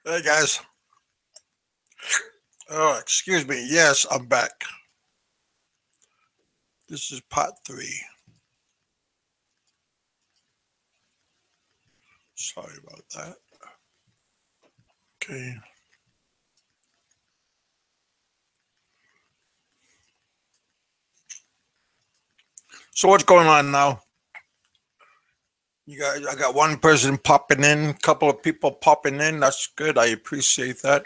Hey guys. Oh, excuse me. Yes, I'm back. This is part 3. Sorry about that. Okay. So what's going on now? You guys, I got one person popping in, a couple of people popping in. That's good. I appreciate that.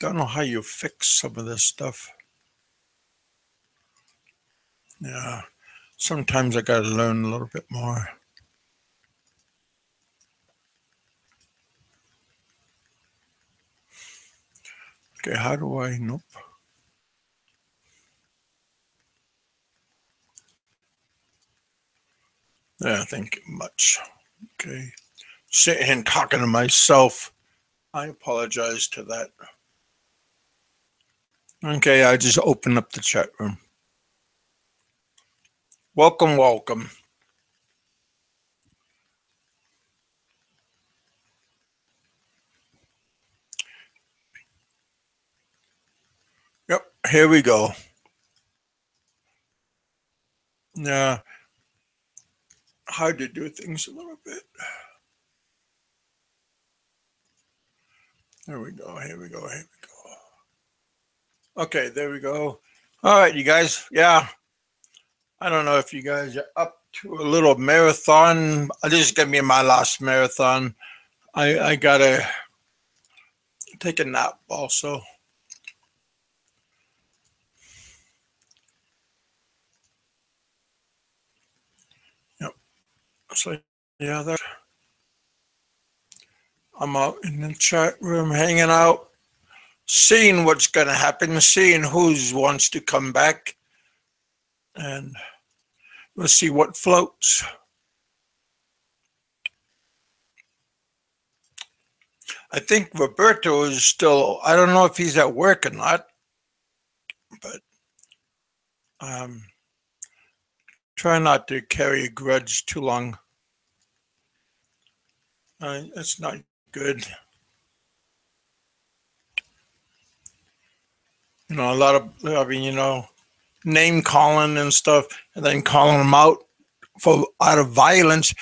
Don't know how you fix some of this stuff. Yeah. Sometimes I gotta learn a little bit more. Okay, how do I? Nope. Yeah, thank you much. Okay. Sitting and talking to myself. I apologize to that. Okay, I just opened up the chat room. Welcome, welcome. Yep, here we go. Yeah, hard to do things a little bit. There we go, here we go, here we go. Okay, there we go. All right, you guys. Yeah, I don't know if you guys are up to a little marathon. This is going to be my last marathon. I got to take a nap also. Yep. So, yeah, that. I'm out in the chat room hanging out, seeing what's going to happen, seeing who wants to come back, and we'll see what floats. I think Roberto is still, I don't know if he's at work or not, but try not to carry a grudge too long. It's not good. You know, a lot of, I mean, you know, name calling and stuff, and then calling them out out of violence.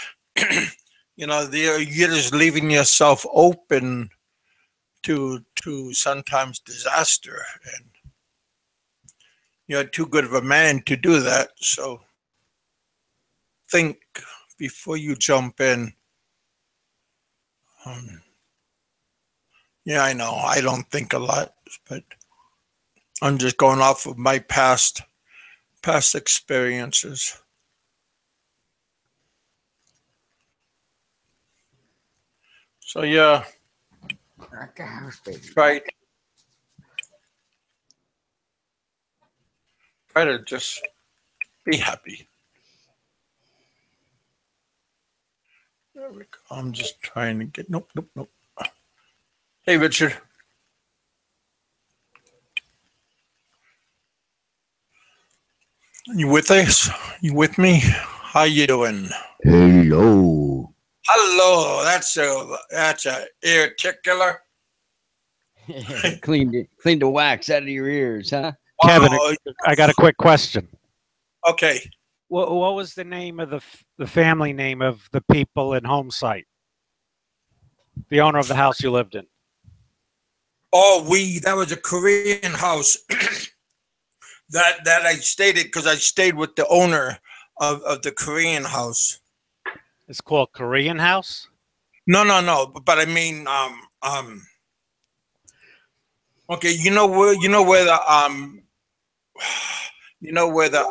You know, you're just leaving yourself open to sometimes disaster, and you're too good of a man to do that. So think before you jump in. Yeah, I know. I don't think a lot, but I'm just going off of my past experiences. So yeah, right. Try to just be happy. There we go. I'm just trying to get. Nope, nope, nope. Hey, Richard. You with us? You with me? How you doing? Hello. Hello. That's a ear tickler. Cleaned the wax out of your ears, huh? Kevin, Wow. I got a quick question. Okay. What was the name of the family name of the people in home site? The owner of the house you lived in. Oh, that was a Korean house that I stayed at because I stayed with the owner of the Korean house. It's called Korean House? No. But I mean, okay, you know where the you know where the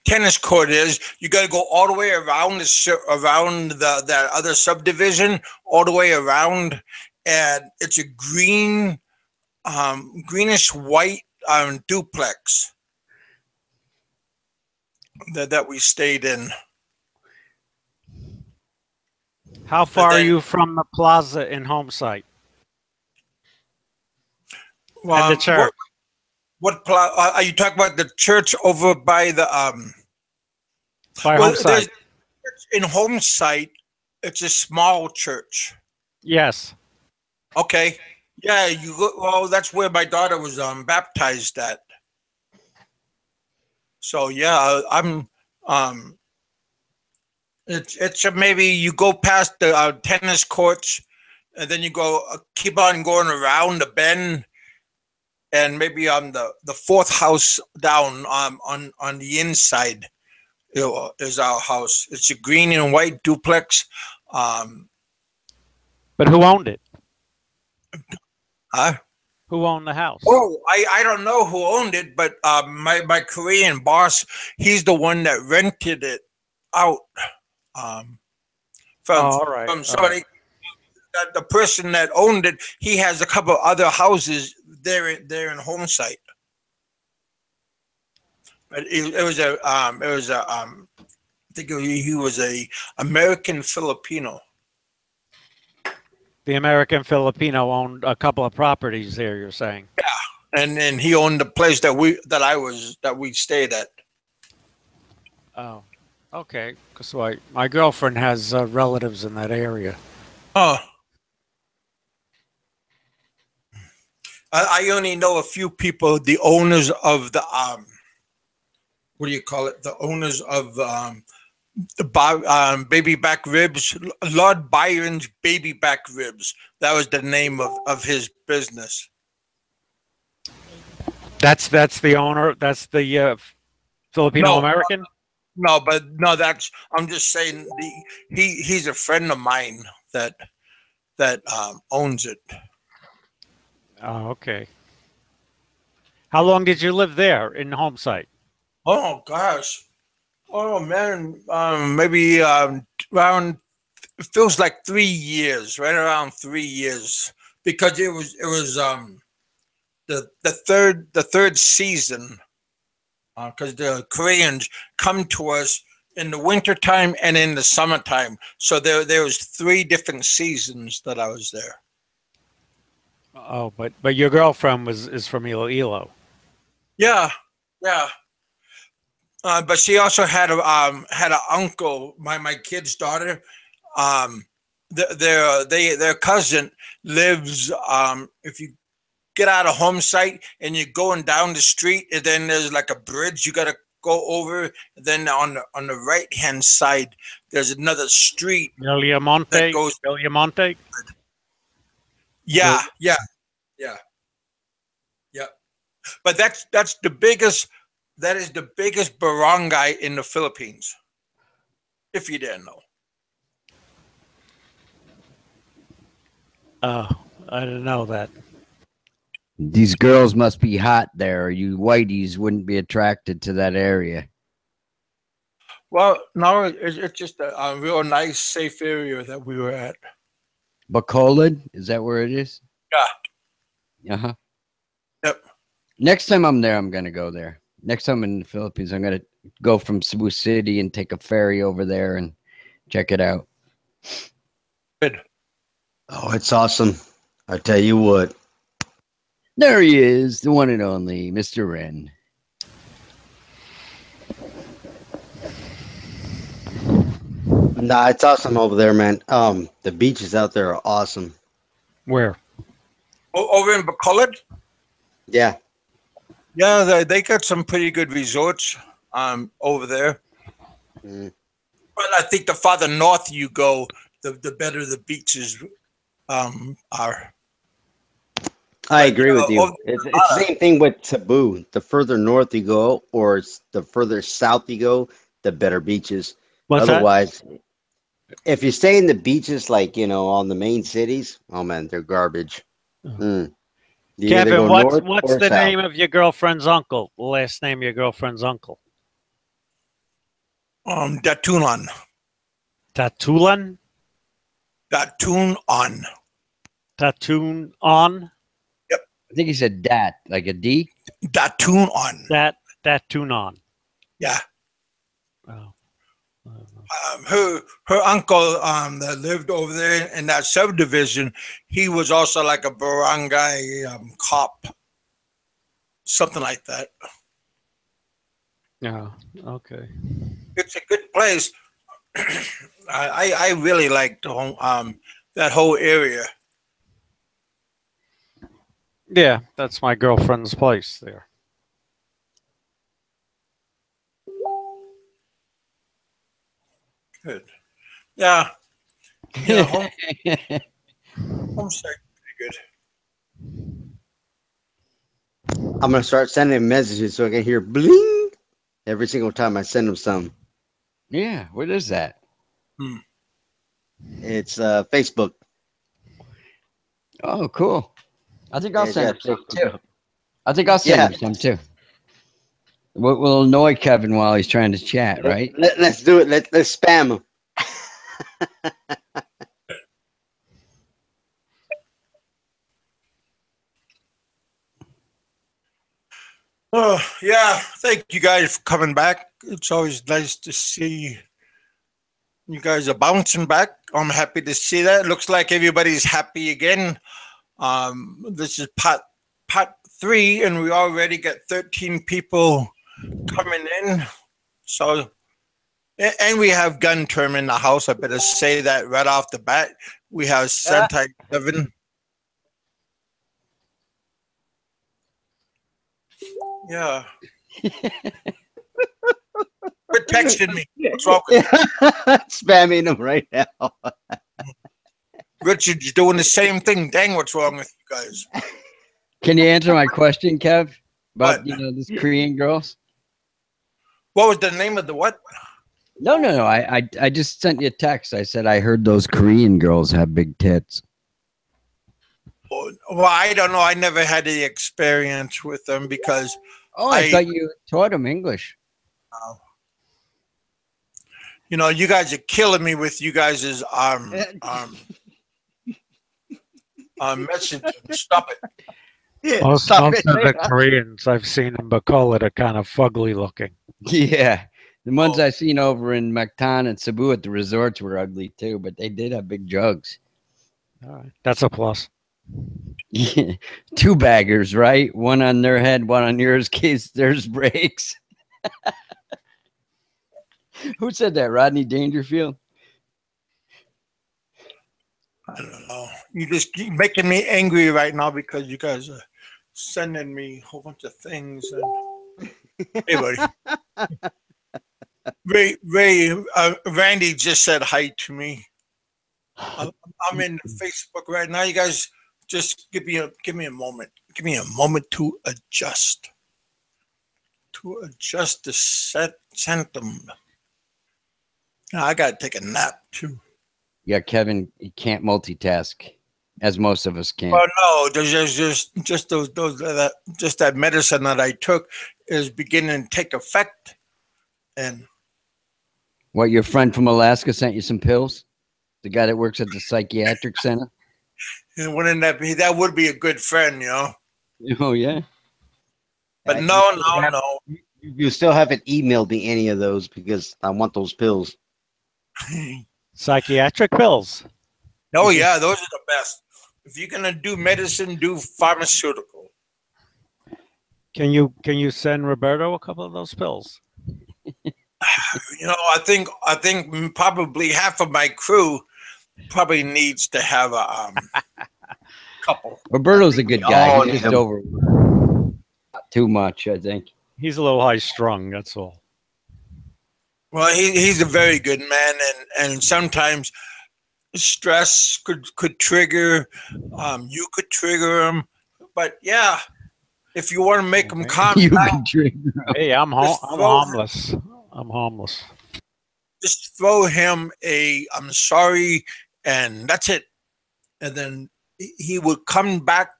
tennis court is. You got to go all the way around that other subdivision, all the way around, and it's a greenish white duplex that we stayed in. How far are you from the plaza in home site? And the church? Are you talking about the church over by the by home site? In home site, It's a small church. Yes. Okay. Yeah, you go. Well, that's where my daughter was baptized at. So yeah, I'm. Um, it's maybe you go past the tennis courts, and then you go keep on going around the bend, and maybe on the fourth house down on the inside, is our house. It's a green and white duplex. Um, But who owned it? huh? Who owned the house? Oh, I don't know who owned it, but my Korean boss, he's the one that rented it out um, Oh, from all right. from All right. somebody. The person that owned it, he has a couple other houses there in home site. But it was a I think he was a American Filipino. The American Filipino owned a couple of properties there, you're saying? And then he owned the place that we stayed at. Oh, okay. Because my girlfriend has relatives in that area. Oh, I only know a few people, the owners of the what do you call it? The owners of baby back ribs, Lord Byron's baby back ribs. That was the name of his business. That's the owner. That's the Filipino No, American. no, but no, that's I'm just saying he's a friend of mine that owns it. Oh, okay. How long did you live there in home site? Oh gosh. Oh man, maybe around. It feels like 3 years, right around 3 years, because it was the third season, because the Koreans come to us in the wintertime and in the summertime. So there was 3 different seasons that I was there. Oh, but your girlfriend is from Iloilo. Yeah, yeah. But she also had an uncle, my kid's daughter. Um, their cousin lives. If you get out of home site and you're going down the street, and then there's like a bridge you got to go over. And then on the right hand side, there's another street that goes. Villamonte. Yeah, yeah, yeah, yeah. But that's the biggest. That is the biggest barangay in the Philippines. If you didn't know. Oh, I didn't know that. These girls must be hot there, or you whiteys wouldn't be attracted to that area. Well, no, it's just a real nice, safe area that we were at. Bacolod, is that where it is? Yeah. Uh huh. Yep. Next time I'm there, I'm gonna go there. Next time in the Philippines, I'm gonna go from Cebu City and take a ferry over there and check it out. Good. Oh, it's awesome. I tell you what. There he is, the one and only Mr. Wren. Nah, it's awesome over there, man. The beaches out there are awesome. Where? Over in Bacolod? Yeah. Yeah, they got some pretty good resorts over there. Mm. But I think the farther north you go, the better the beaches are. I But, agree with you. over It's the same thing with Cebu. The further north you go, or the further south you go, the better beaches. What's that? Otherwise, if you stay in the beaches, like on the main cities, oh man, they're garbage. Mm. You either Kevin, go what's north what's or the south. name of your girlfriend's uncle? The last name of your girlfriend's uncle? Datunan. Tatulan? Datun on. Tatoon on? I think he said dat, like a D. Datun on. Tatunon. Yeah. Oh. Her uncle that lived over there in that subdivision, he was also like a barangay cop, something like that. Yeah. Okay. It's a good place. I really like the whole, that whole area. Yeah, that's my girlfriend's place there. Good. Yeah. You know, homestead pretty good. I'm gonna start sending messages so I can hear bling every single time I send them some. Yeah, what is that? Hmm. It's Facebook. Oh, cool. I think I'll Yeah, send yeah, him some Facebook. too. I think I'll send Yeah. him some too. We'll annoy Kevin while he's trying to chat, right? Let's do it. Let's spam them. Oh, yeah. Thank you guys for coming back. It's always nice to see you guys are bouncing back. I'm happy to see that. It looks like everybody's happy again. This is part 3, and we already got 13 people coming in. So, and we have gun term in the house. I better say that right off the bat. We have Santa Kevin. Yeah. Quit texting me. What's wrong with you? Spamming them right now. Richard, you're doing the same thing. Dang, what's wrong with you guys? Can you answer my question, Kev? About What? this Korean girls? What was the name of the what? No. I just sent you a text. I said I heard those Korean girls have big tits. Well, I don't know. I never had the experience with them because Oh, I thought you taught them English. you guys are killing me with you guys' messaging. Stop it. Most Stop of it. the Koreans I've seen in Bacolod are kind of fugly looking. Yeah. The ones Oh. I seen over in Mactan and Cebu at the resorts were ugly too, but they did have big jugs. All right. That's a plus. Yeah. 2 baggers, right? One on their head, one on yours, in case theirs breaks. Who said that? Rodney Dangerfield? I don't know. You just keep making me angry right now because you guys are sending me a whole bunch of things. And... Hey, buddy. Randy just said hi to me. I'm in Facebook right now. You guys just give me a moment. Give me a moment to adjust. To adjust the sentiment. I gotta take a nap too. Yeah, Kevin, he can't multitask, as most of us can. Oh no, there's just those just that medicine that I took is beginning to take effect. And What, your friend from Alaska sent you some pills? The guy that works at the psychiatric center? wouldn't that be, that would be a good friend, Oh, yeah? But no. You still haven't emailed me any of those because I want those pills. Psychiatric pills. Oh yeah, those are the best. If you're gonna do medicine, do pharmaceutical. Can you send Roberto a couple of those pills? I think probably half of my crew probably needs to have a couple. Roberto's a good guy. all He's need just them. over not too much, I think. He's a little high strung. That's all. Well, he's a very good man, and sometimes stress could trigger. You could trigger him, but yeah, if you want to make him calm You down, can trigger. Hey, I'm Just I'm throw- harmless. I'm harmless. just throw him a "I'm sorry," and that's it. And then he would come back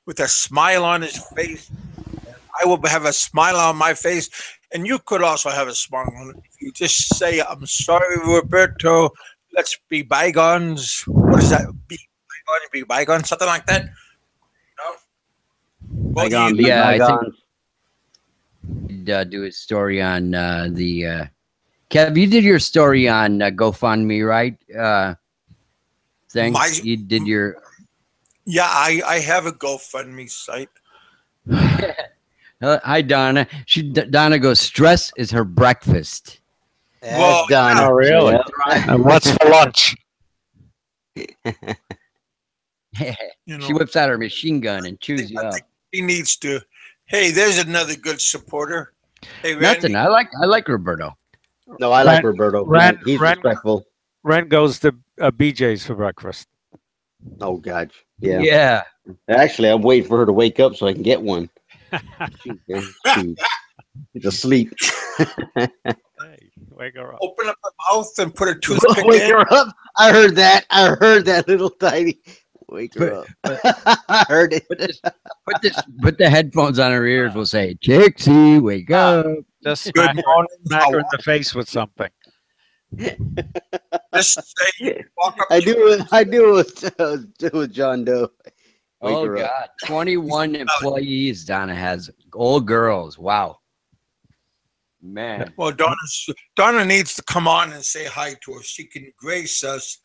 with a smile on his face. I will have a smile on my face, and you could also have a smile on it. If you just say, "I'm sorry, Roberto. Let's be bygones." What is that? Be bygones, something like that. No. Both of Bygone, you- be Yeah, I think- bygone. Do a story on the Kev, you did your story on GoFundMe, right? Thing you did your Yeah, I have a GoFundMe site. hi Donna. Donna goes, stress is her breakfast. That's done. Oh, really? Yep. And what's for lunch? You She know, whips out her machine gun and chews you I up. think he needs to. Hey, there's another good supporter. Hey, Randy. Nothing. I like Roberto. No, I like Ren- Roberto. Ren- He's Ren- respectful. Ren goes to BJ's for breakfast. Oh God, yeah. Yeah. Actually, I'm waiting for her to wake up so I can get one. Shoot, man. Shoot. She's asleep. Hey, wake her up. Open up her mouth and put a toothpick Wake in. her up. I heard that. I heard that little tiny. Wake her up. I heard it. Put the headphones on her ears. We'll say, Trixie, wake up. Just Good morning. smack her in the face with something. Just say, walk up I to do it. I do it with John Doe. Wake Oh her up. God. 21 employees Donna has. All girls. Wow. Man. Well, Donna needs to come on and say hi to us. She can grace us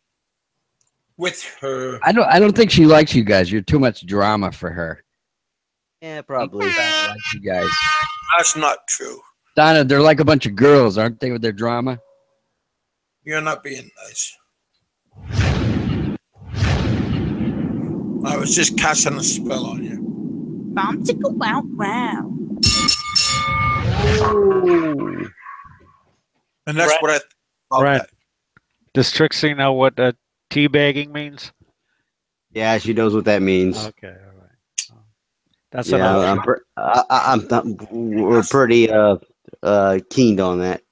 with her. I don't think she likes you guys. You're too much drama for her. Yeah, probably. Donna likes you guys. That's not true. Donna, they're like a bunch of girls, aren't they, with their drama? You're not being nice. I was just casting a spell on you. Bomb chicka wow wow. And that's Right. what I think about Right. that. Does Trixie know what teabagging means? Yeah, she knows what that means. Okay, all right. That's Yeah, another. we're pretty keen on that.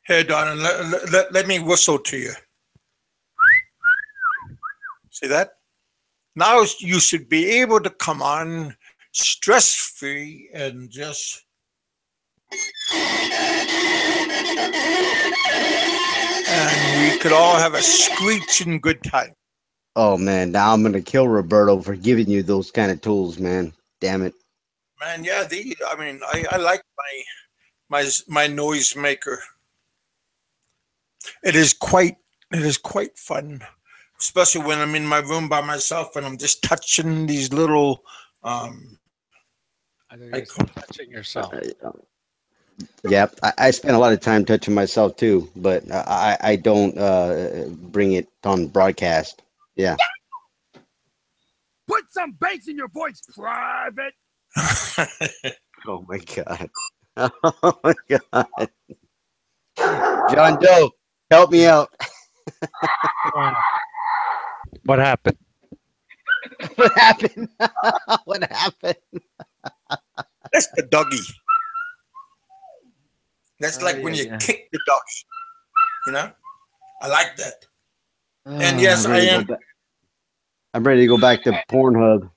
Hey, Donna, let me whistle to you. See that? Now you should be able to come on stress-free and just... And we could all have a screeching good time. Oh man, now I'm gonna kill Roberto for giving you those kind of tools, man. Damn it. Man, yeah, I like my noise maker. It is quite fun, especially when I'm in my room by myself and I'm just touching these little I think you're touching yourself. Yep, I spend a lot of time touching myself too, but I don't bring it on broadcast. Yeah. Put some bass in your voice, private. Oh my god. Oh my god. John Doe, help me out. What happened? What happened? What happened? That's the doggy. That's Oh, like when yeah, you yeah. kick the doggy. You know? I like that. And yes, I'm I ready to am. go back- I'm ready to go back to Pornhub.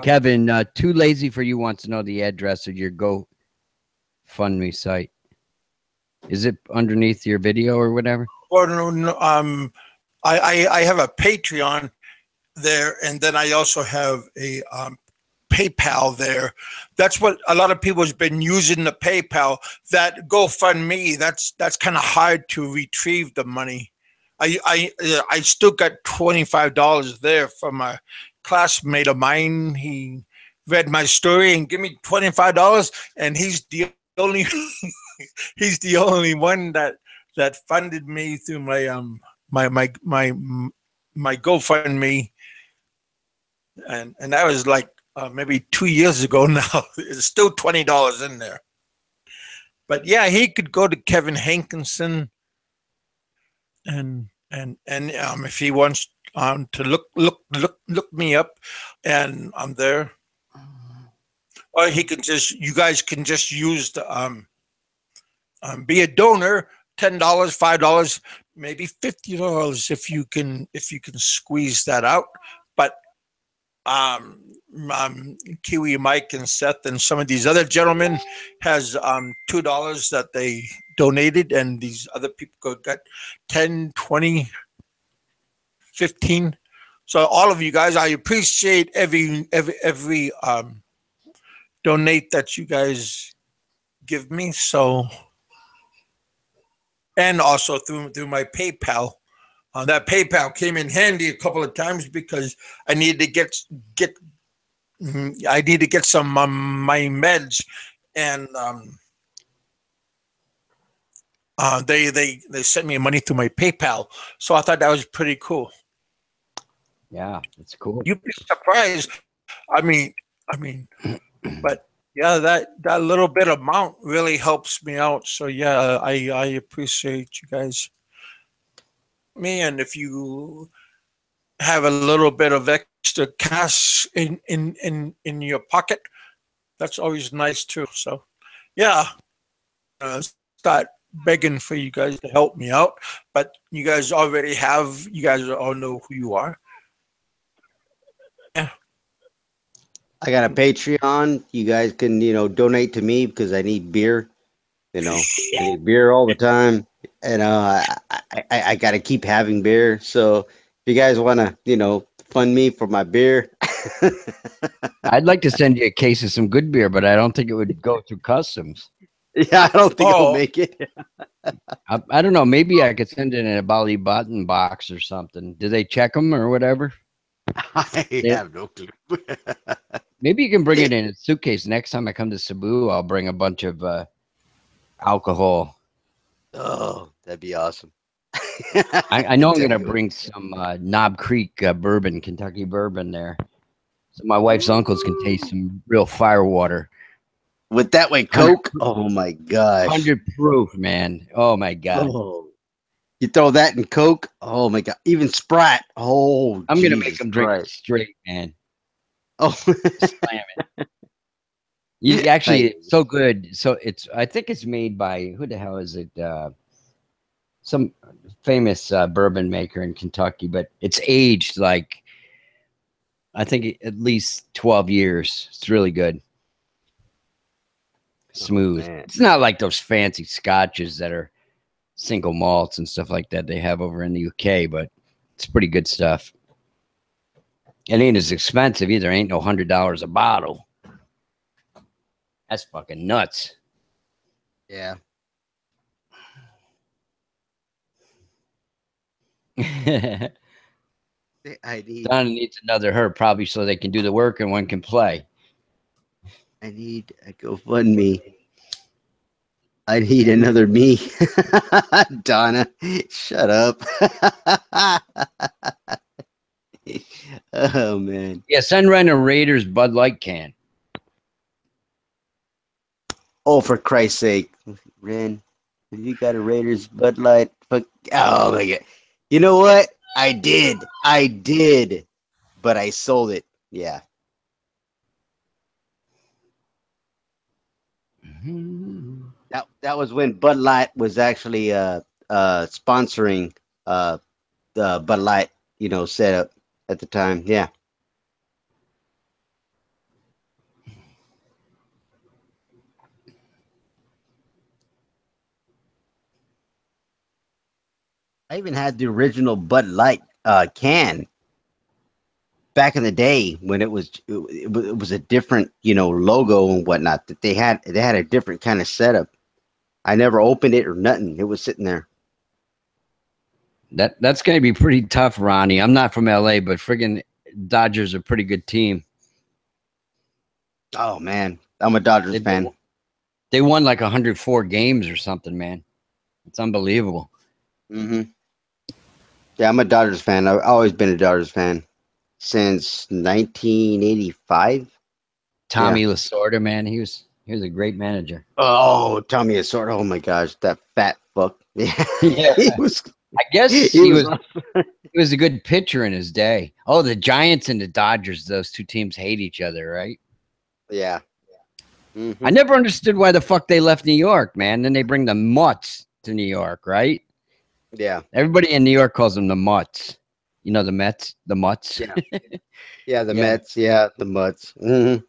Kevin, Too Lazy for You wants to know the address of your GoFundMe site. Is it underneath your video or whatever? Well, no, I have a Patreon there, and then I also have a PayPal there. That's what a lot of people has been using, the PayPal. That GoFundMe, that's kind of hard to retrieve the money. I still got $25 there from a classmate of mine. He read my story and gave me $25, and he's the only he's the only one that funded me through my my GoFundMe, and that was like maybe 2 years ago now. It's still $20 in there. But yeah, he could go to Kevin Hankinson, and if he wants to look me up, and I'm there. Or he can just, you guys can just use the be a donor, $10, $5, maybe $50 if you can squeeze that out. But Kiwi Mike and Seth and some of these other gentlemen has $2 that they donated, and these other people got 10, 20, 15. So all of you guys, I appreciate every donate that you guys give me. So, and also through my PayPal, That PayPal came in handy a couple of times because I needed to get I need to get some my meds, and they sent me money through my PayPal. So I thought that was pretty cool. Yeah, it's cool. You'd be surprised. I mean, but yeah, that little bit amount really helps me out. So yeah, I appreciate you guys. Me, and if you have a little bit of extra cash in your pocket, that's always nice too. So yeah, start begging for you guys to help me out, but you guys already have. You guys all know who you are. Yeah. I got a Patreon. You guys can, donate to me because I need beer. I need beer all the time. And I got to keep having beer. So if you guys want to, fund me for my beer. I'd like to send you a case of some good beer, but I don't think it would go through customs. Yeah, I don't think I'll make it. I don't know. Maybe I could send it in a Bali button box or something. Do they check them or whatever? I have no clue. Maybe you can bring it in a suitcase. Next time I come to Cebu, I'll bring a bunch of alcohol. Oh, that'd be awesome. I know I'm going to bring some Knob Creek bourbon, Kentucky bourbon there. So my wife's uncles can taste some real fire water. With that way, Coke? Oh, my gosh. 100 proof, man. Oh, my God. Oh. You throw that in Coke? Oh, my God. Even Sprite. Oh, I'm going to make them drink it straight, man. Oh. Slam it. Actually, it's so good. So I think it's made by, who the hell is it? Some famous bourbon maker in Kentucky, but it's aged like, I think at least 12 years. It's really good. Smooth. Oh, it's not like those fancy scotches that are single malts and stuff like that they have over in the UK, but it's pretty good stuff. It ain't as expensive either. Ain't no $100 a bottle. That's fucking nuts. Yeah. Donna needs another her, probably so they can do the work and one can play. I need a GoFundMe. I need another me. Donna, shut up. Oh, man. Yeah, send Ren a Raiders Bud Light can. Oh, for Christ's sake. Ren, have you got a Raiders Bud Light? Fuck. Oh, my God. You know what? I did. But I sold it. Yeah. That was when Bud Light was actually sponsoring the Bud Light, setup at the time. Yeah. I even had the original Bud Light can back in the day when it was a different, logo and whatnot. That they had a different kind of setup. I never opened it or nothing. It was sitting there. That's going to be pretty tough, Ronnie. I'm not from LA, but friggin' Dodgers are a pretty good team. Oh, man. I'm a Dodgers fan. They won like 104 games or something, man. It's unbelievable. Mm-hmm. Yeah, I'm a Dodgers fan. I've always been a Dodgers fan since 1985. Tommy Lasorda, man, he was a great manager. Oh, Tommy Lasorda. Oh my gosh, that fat fuck. Yeah, he was. I guess he was a good pitcher in his day. Oh, the Giants and the Dodgers; those two teams hate each other, right? Yeah. Mm-hmm. I never understood why the fuck they left New York, man. Then they bring the Mutts to New York, right? Yeah. Everybody in New York calls them the Mutts. You know the Mets, the Mutts. Yeah. Yeah, the Mets. Yeah, the Mutts. Mm-hmm.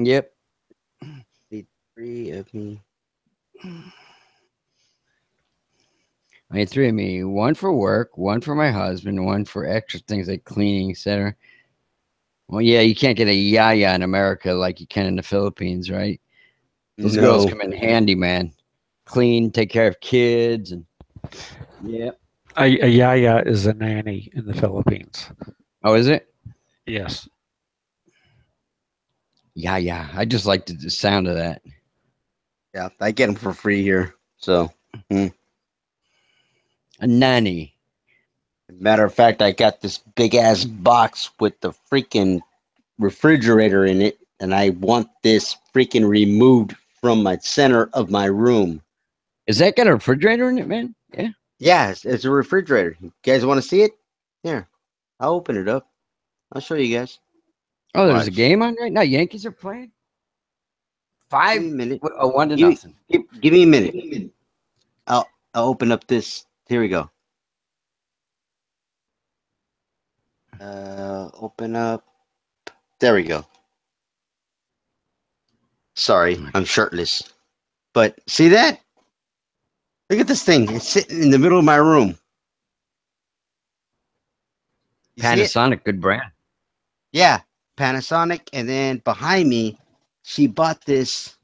Yep. Need 3 of me. I need 3 of me. 1 for work, 1 for my husband, 1 for extra things like cleaning, etc. Well, yeah, you can't get a yaya in America like you can in the Philippines, right? Those girls come in handy, man. Clean, take care of kids, and Yeah. A yaya is a nanny in the Philippines. Oh, is it? Yes. Yeah. I just like the sound of that. Yeah, I get them for free here. So, A nanny. matter of fact, I got this big ass box with the freaking refrigerator in it, and I want this freaking removed from my center of my room. Is that got a refrigerator in it, man? Yeah. Yeah, it's a refrigerator. You guys want to see it? Here, I'll open it up. I'll show you guys. Oh, there's a Watch. game on right now. Yankees are playing. Give me a minute. 1-0. Give me a minute. I'll open up this. Here we go. Open up. There we go. Sorry, I'm shirtless. But see that? Look at this thing. It's sitting in the middle of my room. You see it? Panasonic, good brand. Yeah, Panasonic. And then behind me, she bought this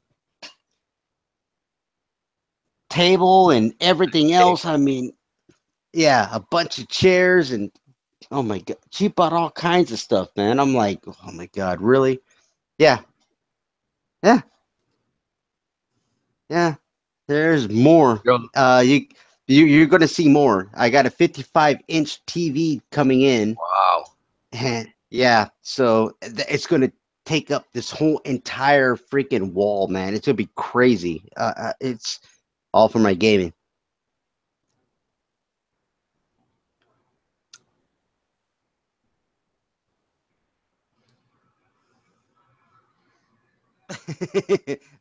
table and everything else. I mean, yeah, a bunch of chairs and oh my god, she bought all kinds of stuff, man. I'm like, oh my god, really? Yeah, yeah, yeah. There's more. Girl, You're gonna see more. I got a 55-inch TV coming in, wow. and yeah, so it's gonna take up this whole entire freaking wall, man. It's gonna be crazy. It's all for my gaming.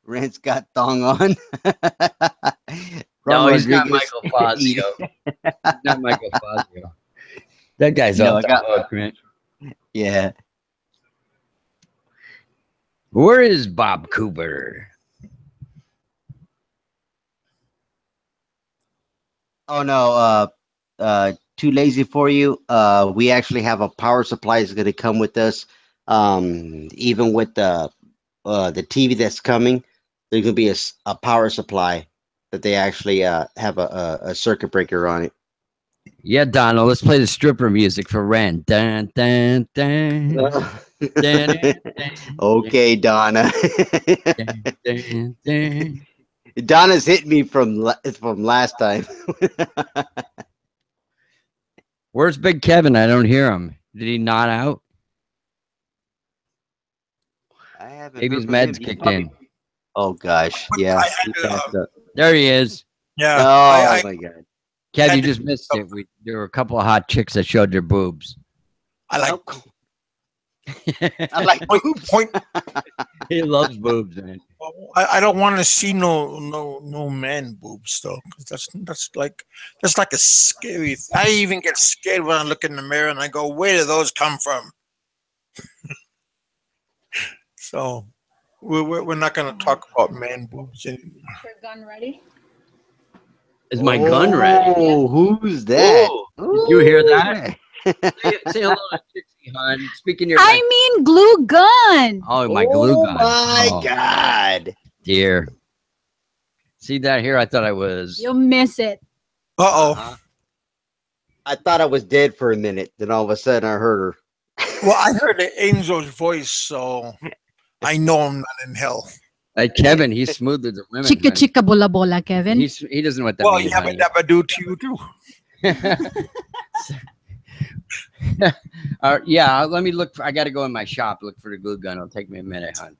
Rent's got thong on. No, Ron he's not Rodriguez. Michael Fazio. He's not Michael Fazio. That guy's No, off the hook, man. Yeah. Where is Bob Cooper? Oh no, too lazy for you. We actually have a power supply that's going to come with us. Even with the TV that's coming, there's going to be a power supply that they actually have a circuit breaker on it. Yeah, Donald, let's play the stripper music for Ren. Dun, dun, dun, dun, dun, Okay, Donna. dun, dun, dun. Donna's hit me from last time. Where's Big Kevin? I don't hear him. Did he nod out? I haven't Maybe heard his from him. meds He's kicked probably- in. Oh gosh, yeah. I had he to, passed up. There he is. Yeah. Oh I my god. Kev, had you to- just missed it. There were a couple of hot chicks that showed their boobs. I like I like boobs. point. He loves boobs, man. I don't want to see no man boobs though, 'cause that's like a scary. I even get scared when I look in the mirror and I go, "Where do those come from?" So we're not going to talk about man boobs anymore. Your gun ready? Is my gun ready? Oh, who's that? Ooh, did you hear that? Say hello to Trixie, hon. Speaking your I mean glue gun. oh, my glue Oh gun. my Oh, god. dear. See that here? I thought I was. You'll miss it. Uh-oh. I thought I was dead for a minute. Then all of a sudden I heard her. Well, I heard the angel's voice, so I know I'm not in hell. Like Kevin, he's smoother than women. Chica honey. chica bola bola, Kevin. He doesn't know what that Well, means. yabba honey. dabba do to you too. Yeah, let me look. I got to go in my shop, look for the glue gun. It'll take me a minute, hon.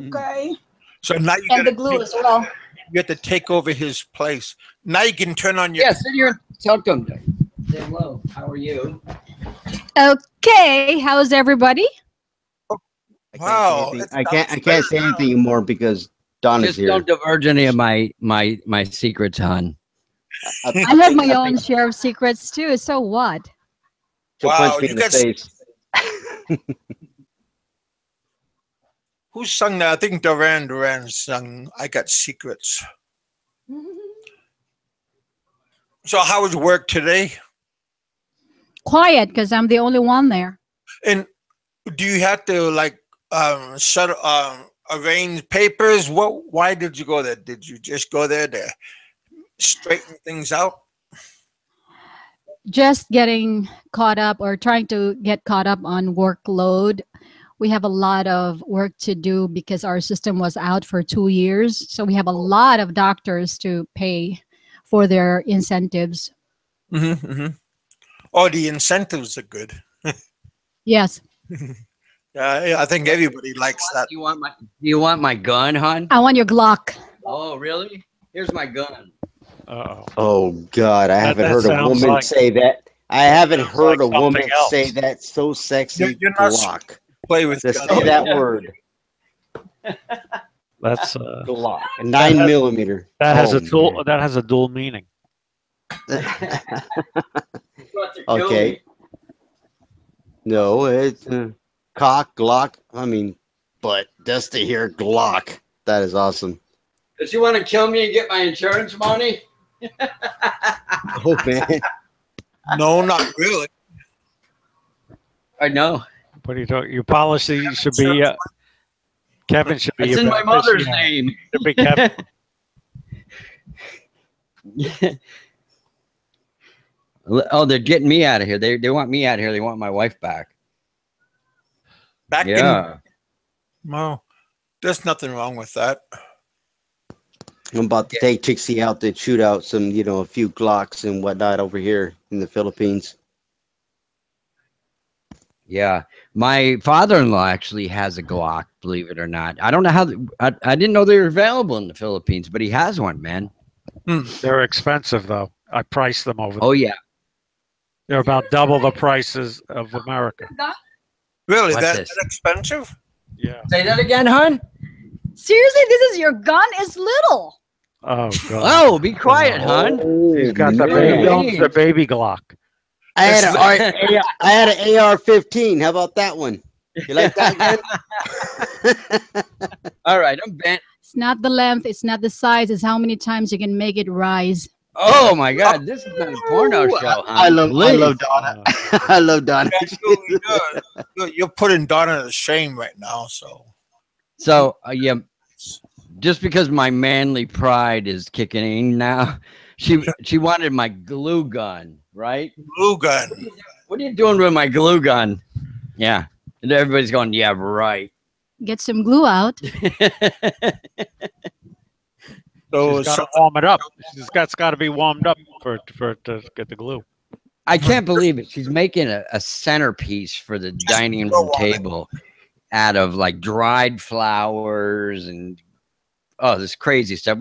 Okay. So now you And the gotta glue as well. you have to take over his place. Now you can turn on your. Yeah, sit here and talk to him. Say hello. How are you? Okay. How's everybody? Wow, I can't say anything anymore because Donna's Just here. don't divulge any of my secrets, hon. I have my own share of secrets too. So what? She'll Wow, punch me you in the guys- face. Who sung that? I think Duran sung "I Got Secrets." So how was work today? Quiet, because I'm the only one there. And do you have to like arrange papers? Why did you go there? Did you just go there to straighten things out? just getting caught up or trying to get caught up on workload. We have a lot of work to do because our system was out for 2 years. So we have a lot of doctors to pay for their incentives. Oh, the incentives are good. Yes. Yeah, I think everybody likes that. Do you want my gun, hon? I want your Glock. Oh, really? Here's my gun. Uh-oh. Oh God, I haven't that heard a sounds woman like- say that. I haven't sounds heard like a woman something else. say that so sexy. You're not Glock. Play with Just guns. say that word. That's Glock. 9mm. that has Oh, a dual that has a dual meaning. Okay. No, it's cock, Glock. I mean, but just to hear Glock, that is awesome. Does she want to kill me and get my insurance money? Oh man. No, not really. I know. What are you talking? Your policy should be Kevin should be. It's your in my mother's beneficiary. name. Should be Kevin. Oh, they're getting me out of here. They want me out of here. They want my wife back. Back Yeah. Well, there's nothing wrong with that. I'm about to take Trixie out to shoot out some, a few Glocks and whatnot over here in the Philippines. Yeah. My father-in-law actually has a Glock, believe it or not. I don't know how. I didn't know they were available in the Philippines, but he has one, man. They're expensive though. I priced them over. Oh, yeah. They're about double the prices of America. Really, Watch that this. expensive? Yeah. Say that again, hon. Seriously, this is your gun is little. Oh God. Oh, be quiet, hon. He's got the man. baby Glock. I had an AR-15. How about that one? You like that gun? All right, I'm bent. It's not the length, it's not the size, it's how many times you can make it rise. Oh my God, this is not a porno show. Hon. I love Please. Donna. I love Donna. You're putting Donna to shame right now. So yeah, just because my manly pride is kicking in now, she wanted my glue gun, right? Glue gun. What are you doing with my glue gun? Yeah, and everybody's going, yeah, right. Get some glue out. So She's got to warm it up. It's got to be warmed up for it to get the glue. I can't believe it. She's making a centerpiece for the dining room table out of like dried flowers and this crazy stuff.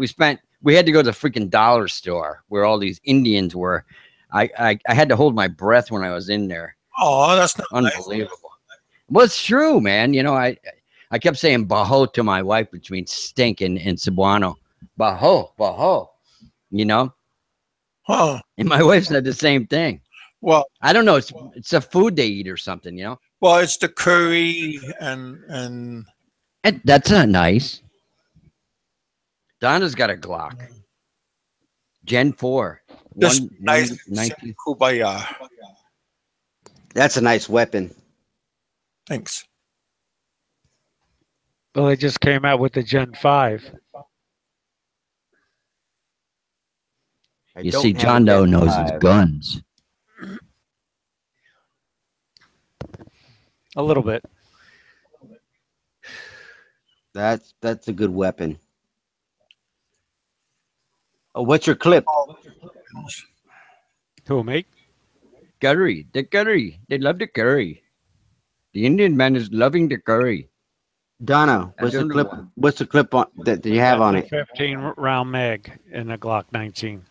We had to go to the freaking dollar store where all these Indians were. I had to hold my breath when I was in there. Oh, that's not Unbelievable. Well, it's true, man. I kept saying baho to my wife, which means stinking in Cebuano. Baho, baho. Huh. And my wife said the same thing. Well, I don't know. It's a food they eat or something, Well, it's the curry and And that's not nice. Donna's got a Glock. Gen 4. just One- nice 19 kubaya. That's a nice weapon. Thanks. Well, they just came out with the Gen 5. You see, John Doe knows his guns. A little bit. That's a good weapon. Oh, what's your clip? Who, me? Curry. The curry. They love the curry. The Indian man is loving the curry. Donna, what's the clip? What's the clip on that you have on it? 15 round mag in a Glock 19.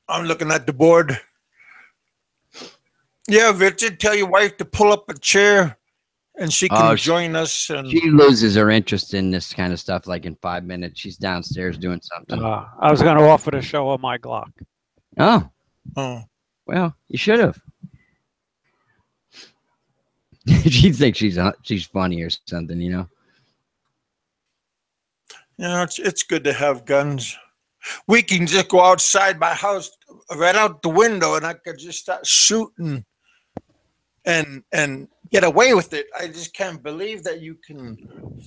I'm looking at the board. Yeah, Richard, tell your wife to pull up a chair and she can join us. And She loses her interest in this kind of stuff like in 5 minutes. She's downstairs doing something. I was going to offer to show her my Glock. Oh, oh, well, you should have. She thinks she's funny or something, yeah, it's good to have guns. We can just go outside my house, right out the window, and I could just start shooting. And get away with it. I just can't believe that you can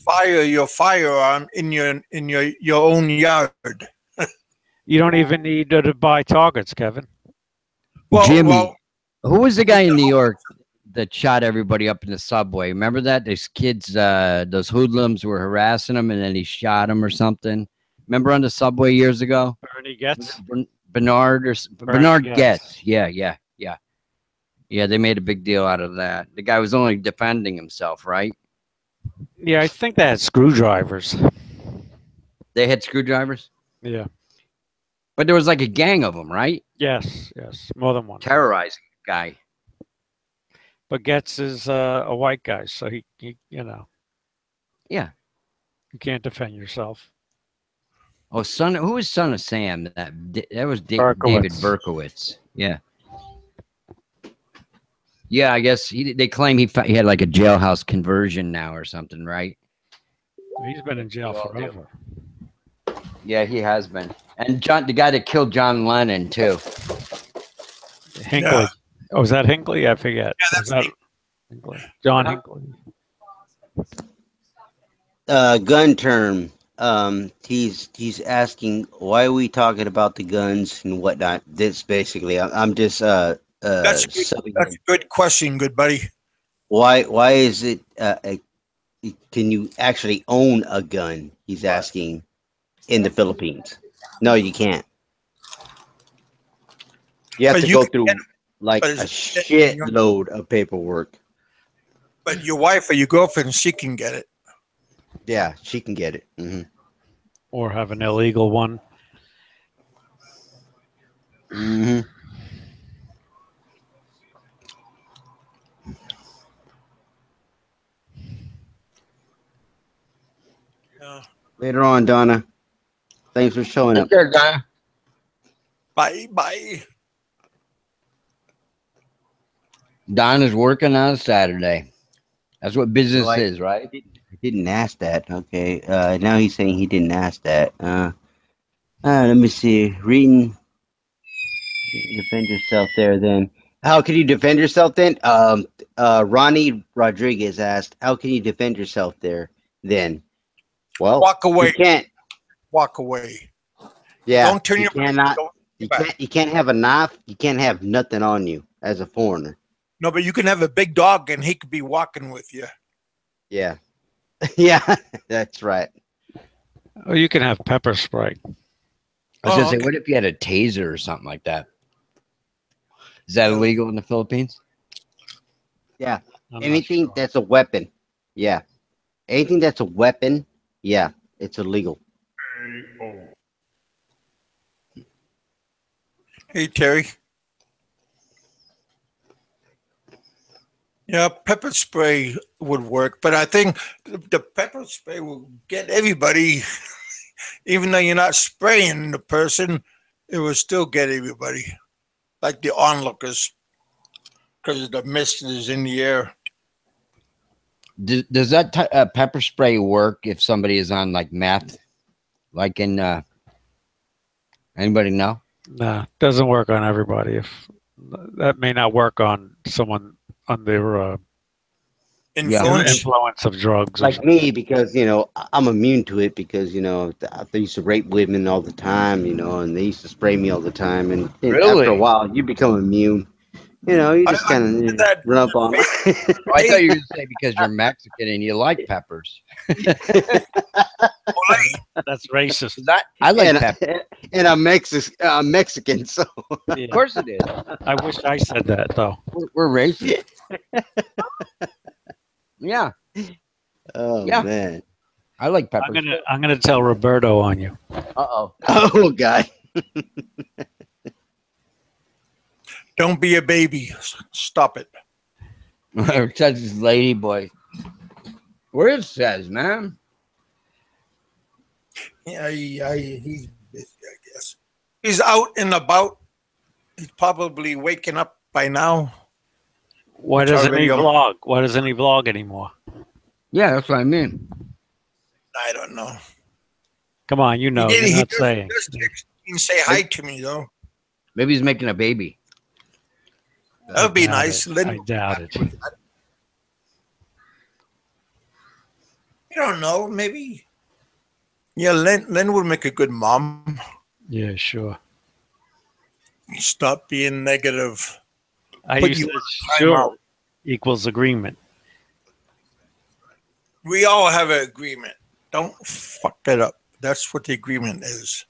fire your firearm in your own yard. You don't even need to buy targets, Kevin. Well, Jimmy, well, who was the guy in New York that shot everybody up in the subway? Remember that? Those kids, those hoodlums were harassing him, and then he shot him or something. Remember on the subway years ago? Bernie gets. Bernard Getz. Getz. Yeah. Yeah, they made a big deal out of that. The guy was only defending himself, right? Yeah, I think they had screwdrivers. They had screwdrivers, Yeah. but there was like a gang of them, right? Yes. More than one. Terrorizing the guy. But Getz is a white guy, so he Yeah. you can't defend yourself. Oh, who was son of Sam? That was Berkowitz. David Berkowitz. Yeah. Yeah, I guess they claim he had like a jailhouse conversion now or something, right? He's been in jail forever. Yeah, he has been. And the guy that killed John Lennon too. Hinckley. Yeah. Oh, is that Hinckley? I forget. Yeah, that's Is that me. Hinckley? John Hinckley. Gun term. He's asking why are we talking about the guns and whatnot. This basically, I'm just that's a good question, good buddy. why is it? Can you actually own a gun? He's asking in the Philippines. No, you can't. You have But to you go can through get- like but a it's- shitload of paperwork. But your wife or your girlfriend, she can get it. Yeah, she can get it. Hmm. Or have an illegal one. Hmm. Yeah. Later on, Donna. Thanks for showing up. Okay, guy. Bye. Don is working on Saturday. That's what business So is, right? I didn't ask that. Okay. Now he's saying he didn't ask that. Let me see. Reading. Defend yourself there then. How can you defend yourself then? Ronnie Rodriguez asked, how can you defend yourself there then? Well, Walk away. you can't. Walk away. Yeah. Don't turn you your cannot. don't- You can't have a knife. You can't have nothing on you as a foreigner. No, but you can have a big dog and he could be walking with you. Yeah. Yeah, that's right. Oh, you can have pepper spray. I was Oh, gonna say, okay. what if you had a taser or something like that? Is that illegal in the Philippines? Yeah. I'm not Anything sure. that's a weapon. Yeah. Anything that's a weapon. Yeah. It's illegal. Hey, Terry. Yeah, pepper spray would work, but I think the pepper spray will get everybody, even though you're not spraying the person, it will still get everybody, like the onlookers, because the mist is in the air. Does that pepper spray work if somebody is on like meth? Like in anybody know? Nah, doesn't work on everybody. If that may not work on someone under Influence. influence of drugs. Or Like something. me, because I'm immune to it because they used to rape women all the time, and they used to spray me all the time, and Really? after a while you become immune. You just I kind did of that- run up on. Oh, I thought you were gonna say because you're Mexican and you like peppers. That's racist. I like and, peppers. and I'm Mexican, so Of course it is. I wish I said that though. We're racist. Yeah, oh Yeah. man, I like peppers. I'm gonna tell Roberto on you. Uh-oh. oh god, Don't be a baby. Stop it. Such as lady boy. Where it says, man. Yeah, he's busy, I guess. He's out and about. He's probably waking up by now. Why It's doesn't already he on- vlog? Why doesn't he vlog anymore? Yeah, that's what I mean. I don't know. Come on, you know, He did- you're he not does- saying. does text me and say hi to me, though. Maybe he's making a baby. That would be doubt nice. it. Then- I doubt it. You don't know. Maybe. Yeah, Lynn would make a good mom. Yeah, sure. Stop being negative. I Put used you to on timeout. sure equals agreement. We all have an agreement. Don't fuck it up. That's what the agreement is.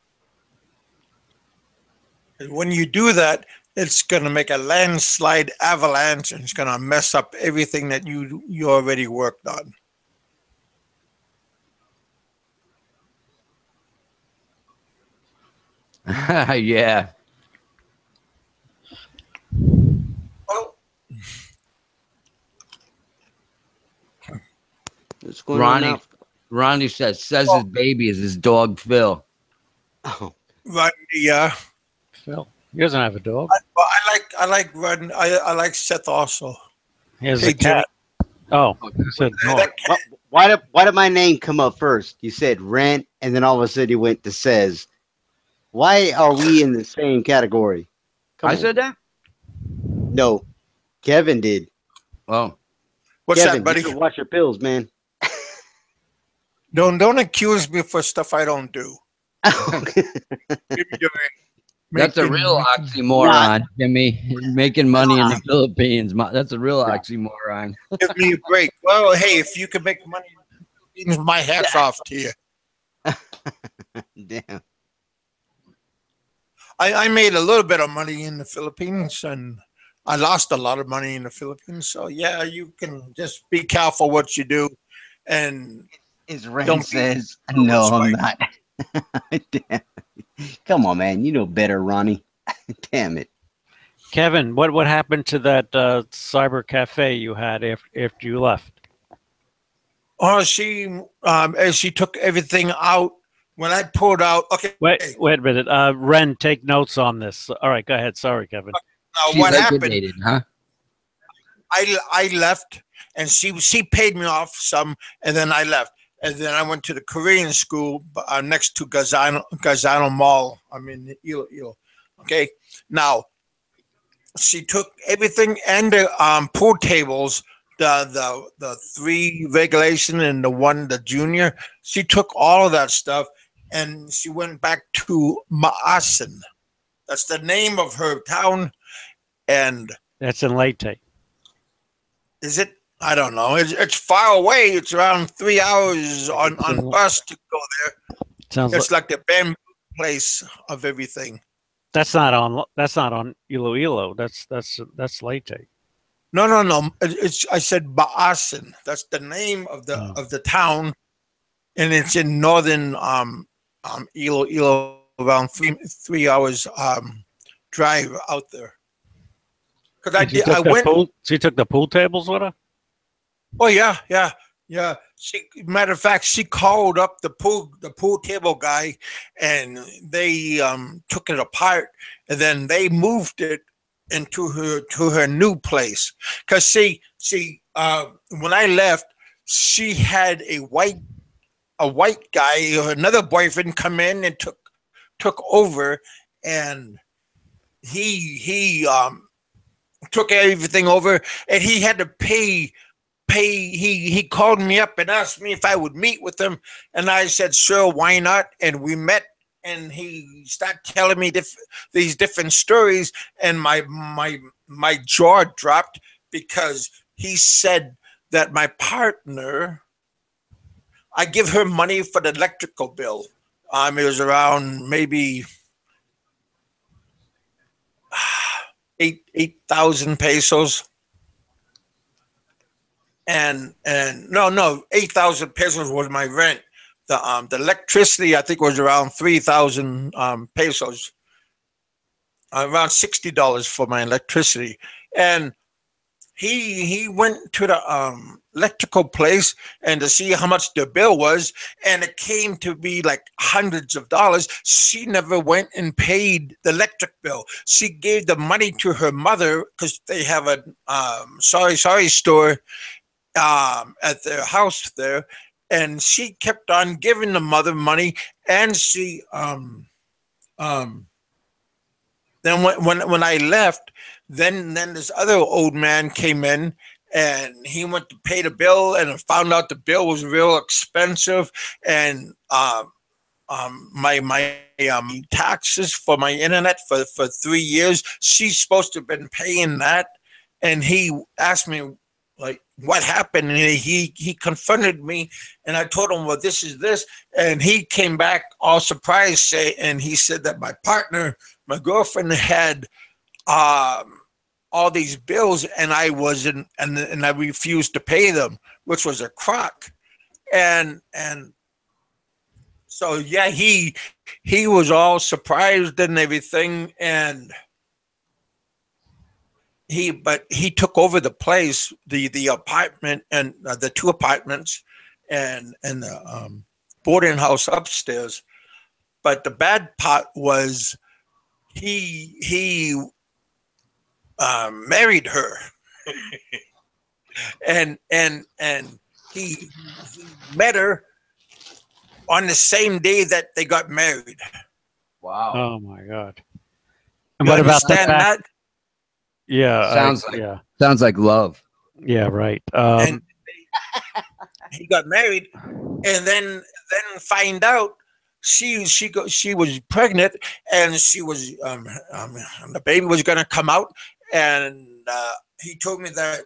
And when you do that, it's going to make a landslide avalanche and it's going to mess up everything that you already worked on. Yeah. Well, What's going on Ronnie now? Ronnie says his baby is his dog Phil. Oh, Run, yeah. Phil, he doesn't have a dog. Well, I like Run. I like Seth also. He has Hey, a cat. Oh, I said dog. That cat, why did my name come up first? You said rent, and then all of a sudden you went to says. Why are we in the same category? Come I on. said that? No, Kevin did. Oh. what's Kevin, that, buddy? you should watch your pills, man. Don't accuse me for stuff I don't do. That's a real oxymoron, Jimmy. Making money in the Philippines. That's a real oxymoron. Give me a break. Well, hey, if you can make money in the Philippines, my hat's off to you. Damn. I made a little bit of money in the Philippines and I lost a lot of money in the Philippines. So yeah, you can just be careful what you do and His Ren Don't be says, so no, I'm much not. Damn. Come on, man. You know better, Ronnie. Damn it. Kevin, what happened to that cyber cafe you had after you left? oh she took everything out when I pulled out. Okay, Wait a minute. Ren, take notes on this. All right, go ahead. Sorry, Kevin. now She what happened? liquidated, huh? I left and she paid me off some and then I left. And then I went to the Korean school next to Gazano Mall. I mean, Ilo. Okay. Now, she took everything and the pool tables, the three regulation and the junior. She took all of that stuff and she went back to Maasin. That's the name of her town. And That's in Leyte. is it? I don't know. It's far away. It's around 3 hours on bus to go there. Sounds It's like like the bamboo place of everything. that's not on Iloilo. That's Leyte. No. I said Baasin. That's the name of the town, and it's in northern Iloilo, around 3 hours drive out there. Because I went. She took the pool tables with her. Oh yeah. Matter of fact, she called up the pool table guy, and they took it apart, and then they moved it into her new place. Cause when I left, she had a white guy, another boyfriend, come in and took over, and he took everything over, and he had to pay. He called me up and asked me if I would meet with him, and I said sure, why not? And we met, and he started telling me these different stories, and my jaw dropped because he said that my partner, I give her money for the electrical bill. It was around maybe 8,000 pesos. And no, 8,000 pesos was my rent. The electricity I think was around 3,000 pesos, around $60 for my electricity. And he went to the electrical place and to see how much the bill was, and it came to be like hundreds of dollars. She never went and paid the electric bill. She gave the money to her mother because they have a sorry store at their house there, and she kept on giving the mother money, and she then when I left, then this other old man came in, and he went to pay the bill and found out the bill was real expensive, and my taxes for my internet for 3 years. She's supposed to have been paying that, and he asked me like what happened, and he confronted me, and I told him, well, this is this, and he came back all surprised, and he said that my partner, my girlfriend, had all these bills, and I wasn't, and I refused to pay them, which was a crock, and so yeah, he was all surprised and everything, and he took over the place, the apartment, and the 2 apartments, and the boarding house upstairs. But the bad part was he married her, and he met her on the same day that they got married. Wow. Oh my God. And You what about the understand fact? that? Yeah. Sounds like love. Yeah. Right. And he got married, and then find out she was pregnant, and she was the baby was gonna come out, and he told me that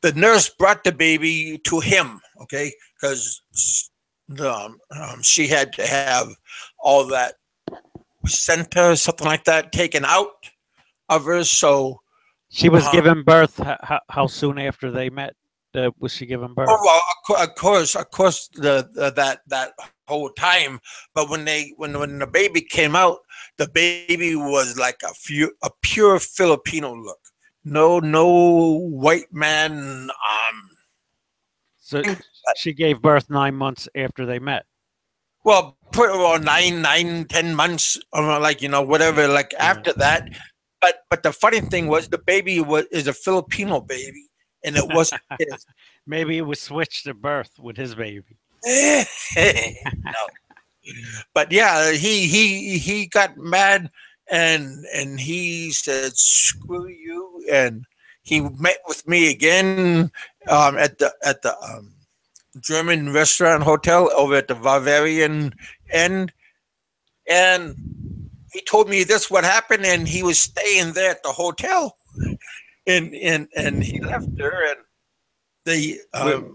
the nurse brought the baby to him, okay, because she had to have all that placenta, something like that, taken out of her. So she was given birth. How soon after they met was she given birth? oh, well, of course, that whole time. But when the baby came out, the baby was like a pure Filipino look. No white man. So she gave birth 9 months after they met. Well, 10 months, like whatever. Like after that, but the funny thing was the baby is a Filipino baby, and it wasn't his. Maybe it was switched at birth with his baby. No. But yeah, he got mad, and he said, "Screw you," and he met with me again at the German restaurant hotel over at the Bavarian end, and he told me this what happened, and he was staying there at the hotel, and he left her, and they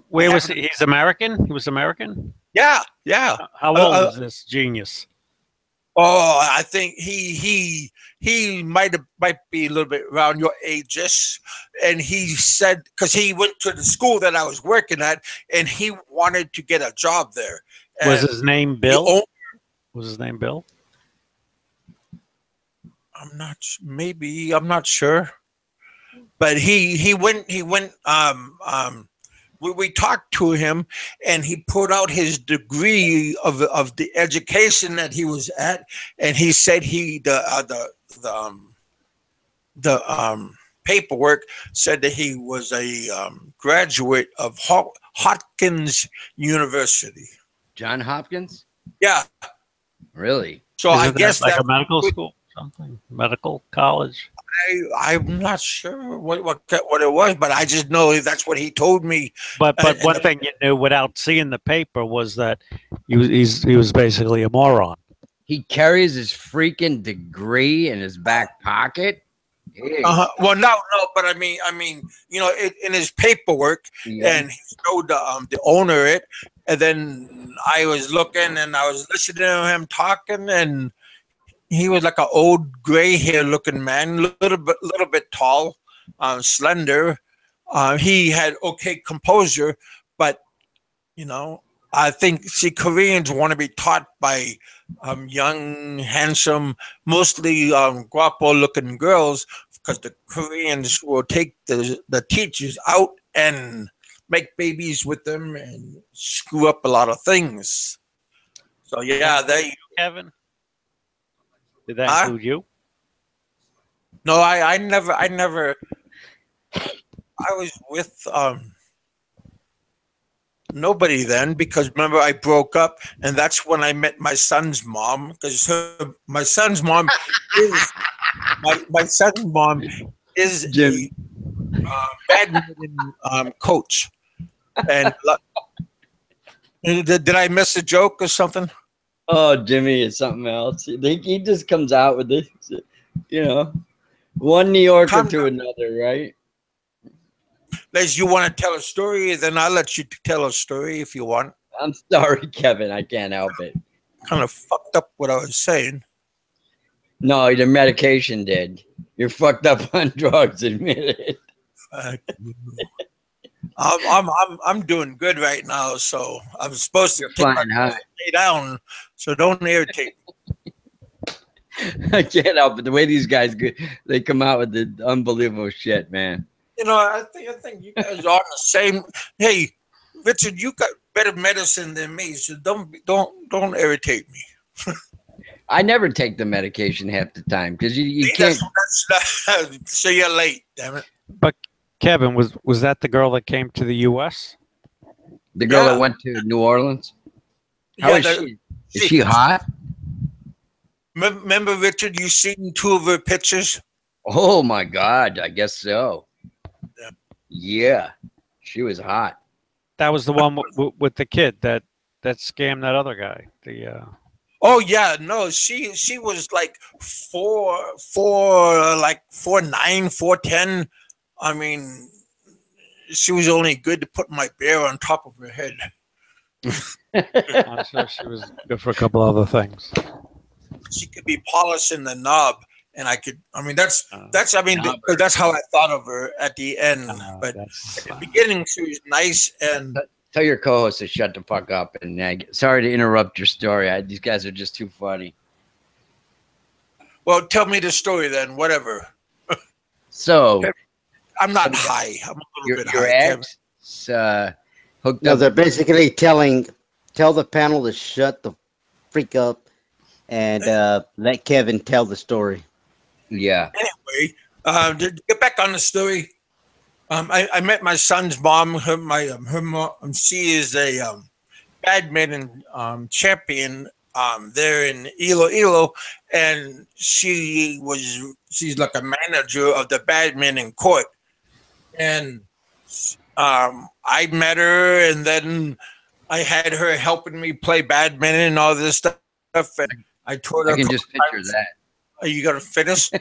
where was he? He's American. He was American. yeah. How old is this genius? Oh, I think he might be a little bit around your ages, and he said because he went to the school that I was working at, and he wanted to get a job there. Was his name Bill? Was his name Bill? I'm not sure, but he went. We talked to him, and he put out his degree of the education that he was at, and he said the paperwork said that he was a graduate of Hopkins University. John Hopkins? Yeah. Really? So Isn't I guess that like that a medical school, something, medical college. I'm not sure what it was, but I just know that's what he told me. But one thing you knew without seeing the paper was that he was basically a moron. He carries his freaking degree in his back pocket. Well, no, but I mean, in his paperwork, and he showed the owner it, and then I was looking and I was listening to him talking, and he was like an old gray hair looking man, little bit tall, slender. He had okay composure, but I think Koreans want to be taught by young, handsome, mostly guapo looking girls, because the Koreans will take the teachers out and make babies with them and screw up a lot of things. So yeah, Kevin. Did that include you? No, I never. I was with nobody then, because remember I broke up, and that's when I met my son's mom. Because my son's mom is my son's mom is Jim. badminton coach. And did I miss a joke or something? Oh, Jimmy is something else. He just comes out with this, you know, one New Yorker to another, right? Unless you want to tell a story, then I'll let you tell a story if you want. I'm sorry, Kevin. I can't help it. Kind of fucked up what I was saying. No, the medication did. You're fucked up on drugs. Admit it. I'm doing good right now, so I'm supposed to take my lay down. So don't irritate me. I can't help it. The way these guys they come out with the unbelievable shit, man. You know, I think you guys are on the same. Hey, Richard, you got better medicine than me, so don't irritate me. I never take the medication half the time because you can't. So you're late, damn it. But Kevin, was that the girl that came to the U.S.? The girl that went to New Orleans? How is she? Is she hot? Remember, Richard, you seen 2 of her pictures? Oh, my God. I guess so. Yeah. She was hot. That was the one with the kid that scammed that other guy. Oh yeah, no, she was like 4'9", 4'10". I mean, she was only good to put my bear on top of her head. I'm sure she was good for a couple other things. She could be polishing the knob, and I could. I mean, that's how I thought of her at the end. But at the beginning, she was nice and. Tell your co-host to shut the fuck up. And sorry to interrupt your story. These guys are just too funny. Well, tell me the story then. Whatever. So I'm not high. I'm a little bit your high. ex hooked No, up. they're basically tell the panel to shut the freak up and let Kevin tell the story. Yeah. Anyway, to get back on the story. I met my son's mom. Her mom. She is a badminton champion there in Iloilo, and she's like a manager of the badminton court. And I met her, and then I had her helping me play badminton and all this stuff. And I told her, I can just picture that. Are you gonna finish?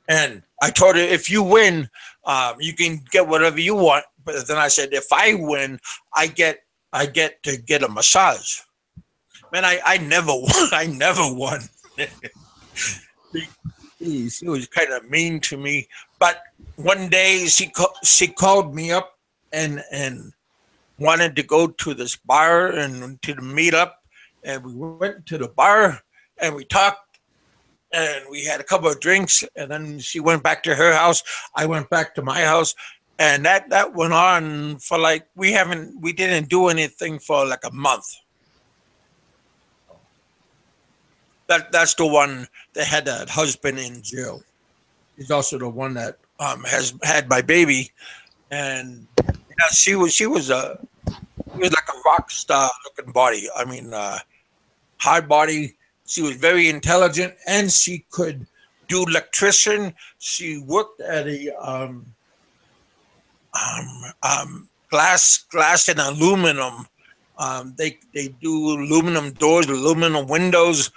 And I told her, if you win, you can get whatever you want. But then I said, if I win, I get to get a massage. Man, I never won. I never won. She was kind of mean to me. But one day she called me up and wanted to go to this bar and to the meetup. And we went to the bar and we talked. And we had a couple of drinks, and then she went back to her house. I went back to my house, and that went on for like we didn't do anything for like a month. That's the one that had that husband in jail. He's also the one that has had my baby, and she was like a rock star looking body. I mean, hard body. She was very intelligent, and she could do electrician. She worked at a glass and aluminum. They do aluminum doors, aluminum windows,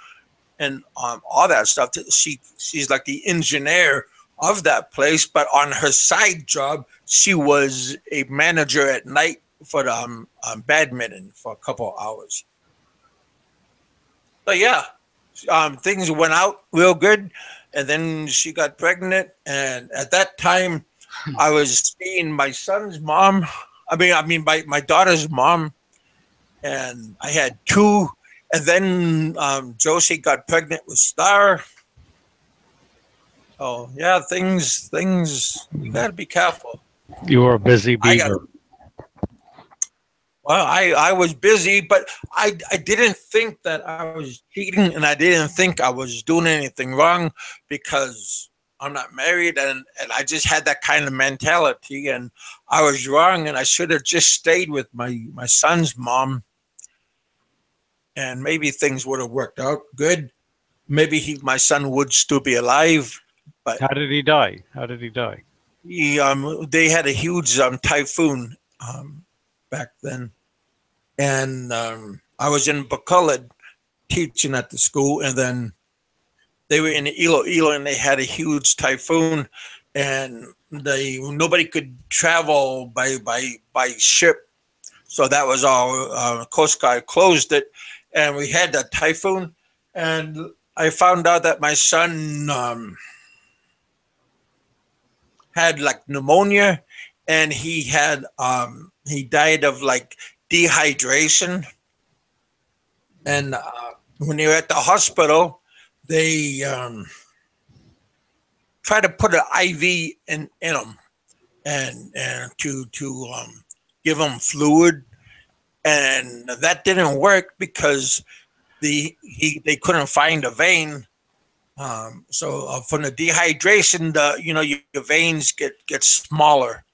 and all that stuff. She's like the engineer of that place. But on her side job, she was a manager at night for the badminton for a couple of hours. But yeah. Things went out real good, and then she got pregnant. And at that time, I was seeing my son's mom. I mean, my daughter's mom, and I had 2. And then Josie got pregnant with Star. Oh yeah, things. You got to be careful. You were a busy beaver. Well, I was busy, but I didn't think that I was cheating, and I didn't think I was doing anything wrong because I'm not married, and I just had that kind of mentality, and I was wrong, and I should have just stayed with my son's mom, and maybe things would have worked out good. Maybe my son would still be alive. But how did he die? they had a huge typhoon back then, and I was in Bacolod teaching at the school, and then they were in Iloilo, and they had a huge typhoon, and nobody could travel by ship, so that was all. Coast Guard closed it, and we had that typhoon, and I found out that my son had like pneumonia, and he died of like dehydration, and when they were at the hospital, they tried to put an IV in him, and to give him fluid, and that didn't work because they couldn't find a vein. So from the dehydration, your veins get smaller,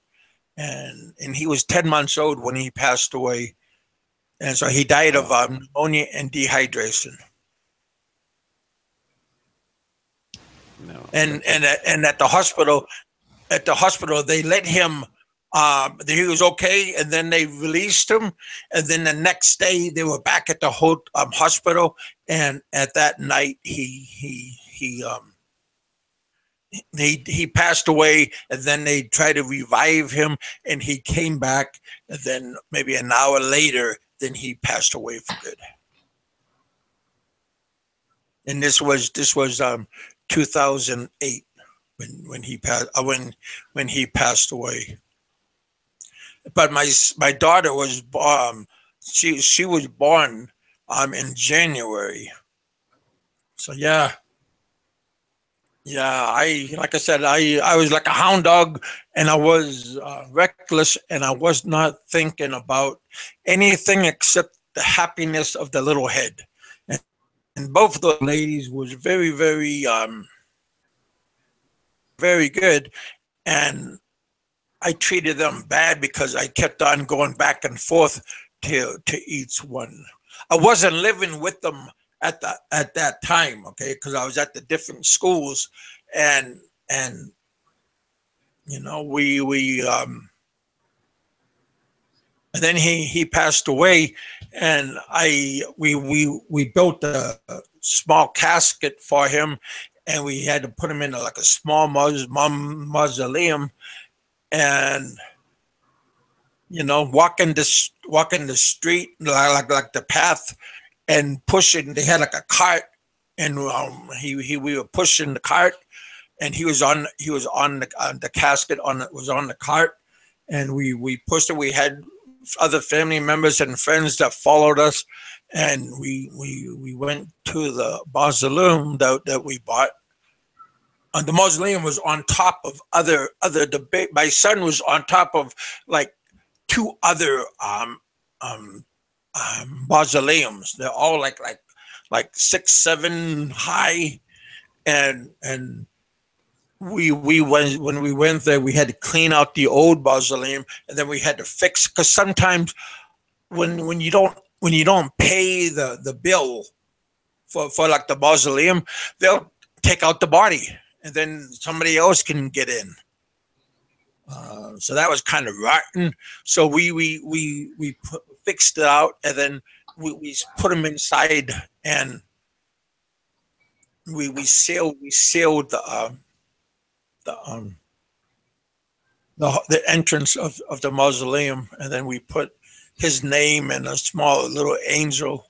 and he was 10 months old when he passed away, and so he died of pneumonia and dehydration. No. And at the hospital, they let him. He was okay, and then they released him, and then the next day they were back at the whole hospital, and at that night he passed away, and then they tried to revive him, and he came back, and then maybe an hour later, then he passed away for good. And this was 2008 when he passed away. But my daughter was she was born in January. So yeah. Like I said, I was like a hound dog, and I was reckless, and I was not thinking about anything except the happiness of the little head. And both of those ladies was very, very, very good, and I treated them bad because I kept on going back and forth to each one. I wasn't living with them at that time, okay, because I was at the different schools, and we and then he passed away, and we built a small casket for him, and we had to put him in like a small mausoleum, and walking the street like the path, and pushing. They had like a cart, and we were pushing the cart, and he was on the casket was on the cart, and we pushed it. We had other family members and friends that followed us, and we went to the mausoleum that we bought. And the mausoleum was on top of other debate. My son was on top of like two other mausoleums. They're all like 6, 7 high, and we went when we went there. We had to clean out the old mausoleum, and then we had to fix, because sometimes when you don't pay the bill for like the mausoleum, they'll take out the body, and then somebody else can get in. So that was kind of rotten. So we fixed it out, and then we put them inside, and we sealed the entrance of the mausoleum, and then we put his name and a small little angel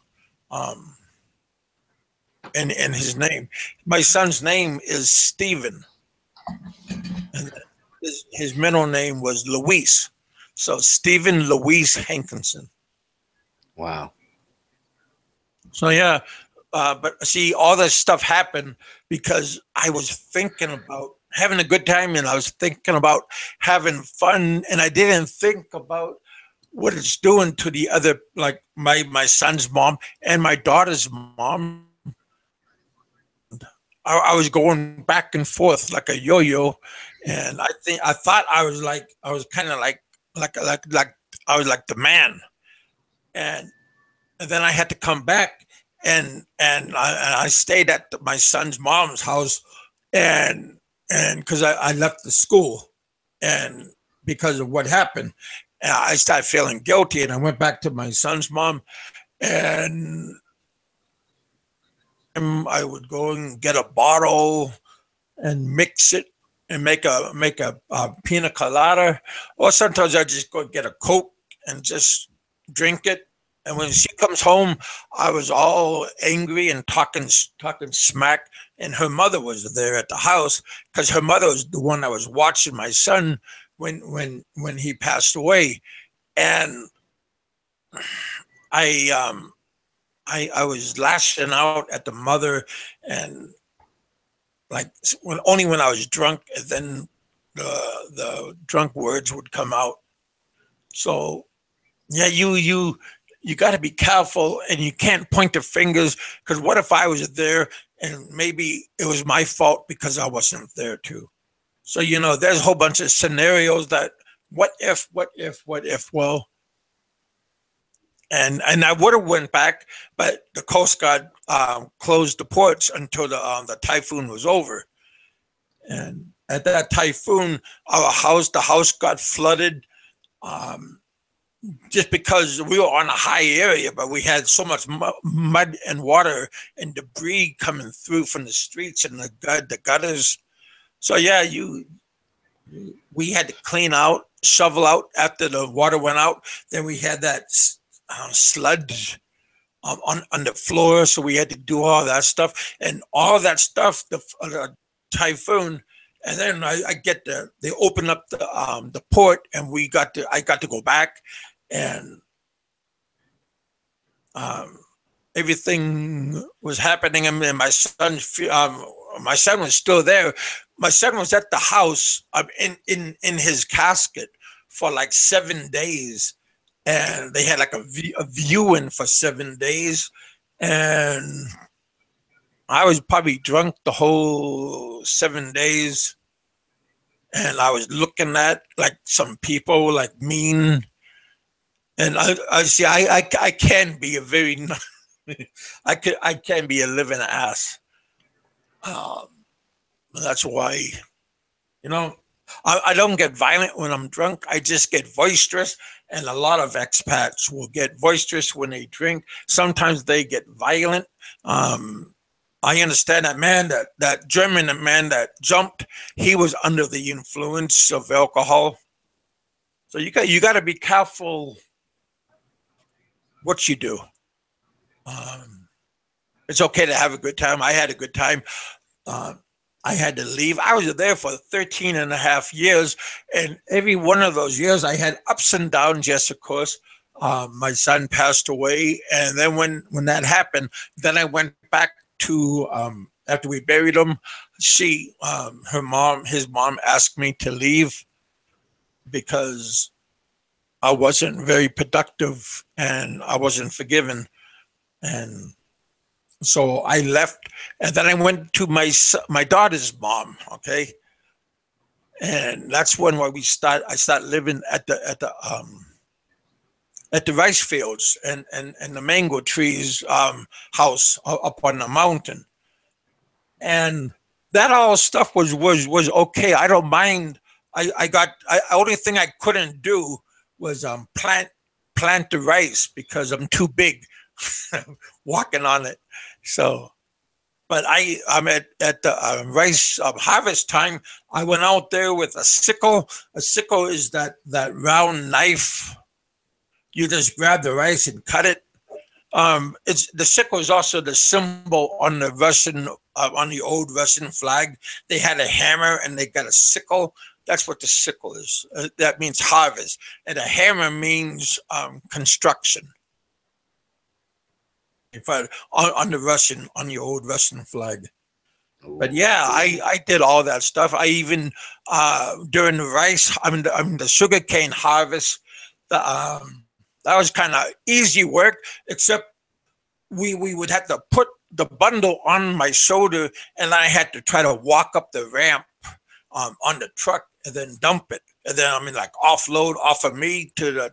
in his name. My son's name is Stephen, and his middle name was Luis. So Stephen Luis Hankinson. Wow. So yeah, but see, all this stuff happened because I was thinking about having a good time, and I was thinking about having fun, and I didn't think about what it's doing to the other, like my son's mom and my daughter's mom. I was going back and forth like a yo-yo, and I thought I was kind of like I was like the man, and then I had to come back, and I stayed at my son's mom's house, and because I left the school, and because of what happened, I started feeling guilty, and I went back to my son's mom, and I would go and get a bottle and mix it and make a pina colada, or sometimes I just go get a Coke and just drink it. And when she comes home, I was all angry and talking smack. And her mother was there at the house because her mother was the one that was watching my son when he passed away. And I I was lashing out at the mother, and like only when I was drunk, and then the drunk words would come out. So yeah, you got to be careful, and you can't point the fingers, because what if I was there and maybe it was my fault because I wasn't there too. So there's a whole bunch of scenarios that what if. Well, and I would have went back, but the Coast Guard closed the ports until the typhoon was over. And at that typhoon, the house got flooded, just because we were on a high area, but we had so much mud and water and debris coming through from the streets and the gutters. So yeah, we had to clean out, shovel out after the water went out. Then we had that sludge on the floor, so we had to do all that stuff, and all that stuff, the typhoon. And then they opened up the port, and I got to go back, and everything was happening. And my son was still there. My son was at the house in his casket for like 7 days, and they had like a viewing for 7 days, and I was probably drunk the whole 7 days, and I was looking at like some people like mean, and I can be a very I can be a living ass. That's why, I don't get violent when I'm drunk. I just get boisterous, and a lot of expats will get boisterous when they drink. Sometimes they get violent. I understand that German man that jumped, he was under the influence of alcohol. So you got to be careful what you do. It's okay to have a good time. I had a good time. I had to leave. I was there for 13 and a half years. And every one of those years, I had ups and downs. Yes, of course. My son passed away. And then when that happened, then I went back to, after we buried him, his mom asked me to leave because I wasn't very productive and I wasn't forgiven. And so I left, and then I went to my daughter's mom. Okay, and that's when I started living at the rice fields and the mango trees house up on the mountain, and that all stuff was okay. I don't mind. Only thing I couldn't do was plant the rice because I'm too big walking on it. So, but I'm at the rice harvest time. I went out there with a sickle. A sickle is that round knife. You just grab the rice and cut it. The sickle is also the symbol on the on the old Russian flag. They had a hammer and they got a sickle. That's what the sickle is. That means harvest, and a hammer means construction. On the old Russian flag. But yeah, I did all that stuff. I even during the rice, the sugarcane harvest, that was kind of easy work, except we would have to put the bundle on my shoulder, and I had to try to walk up the ramp on the truck and then dump it, and then offload off of me to the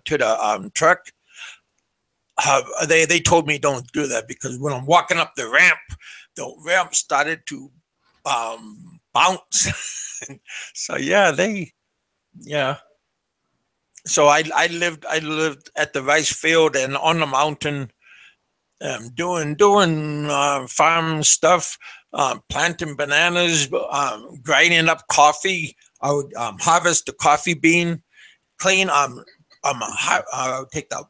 truck. They told me don't do that because when I'm walking up the ramp started to bounce. So yeah, they Yeah. So I lived at the rice field and on the mountain, doing farm stuff, planting bananas, grinding up coffee. I would harvest the coffee bean, clean. I would take the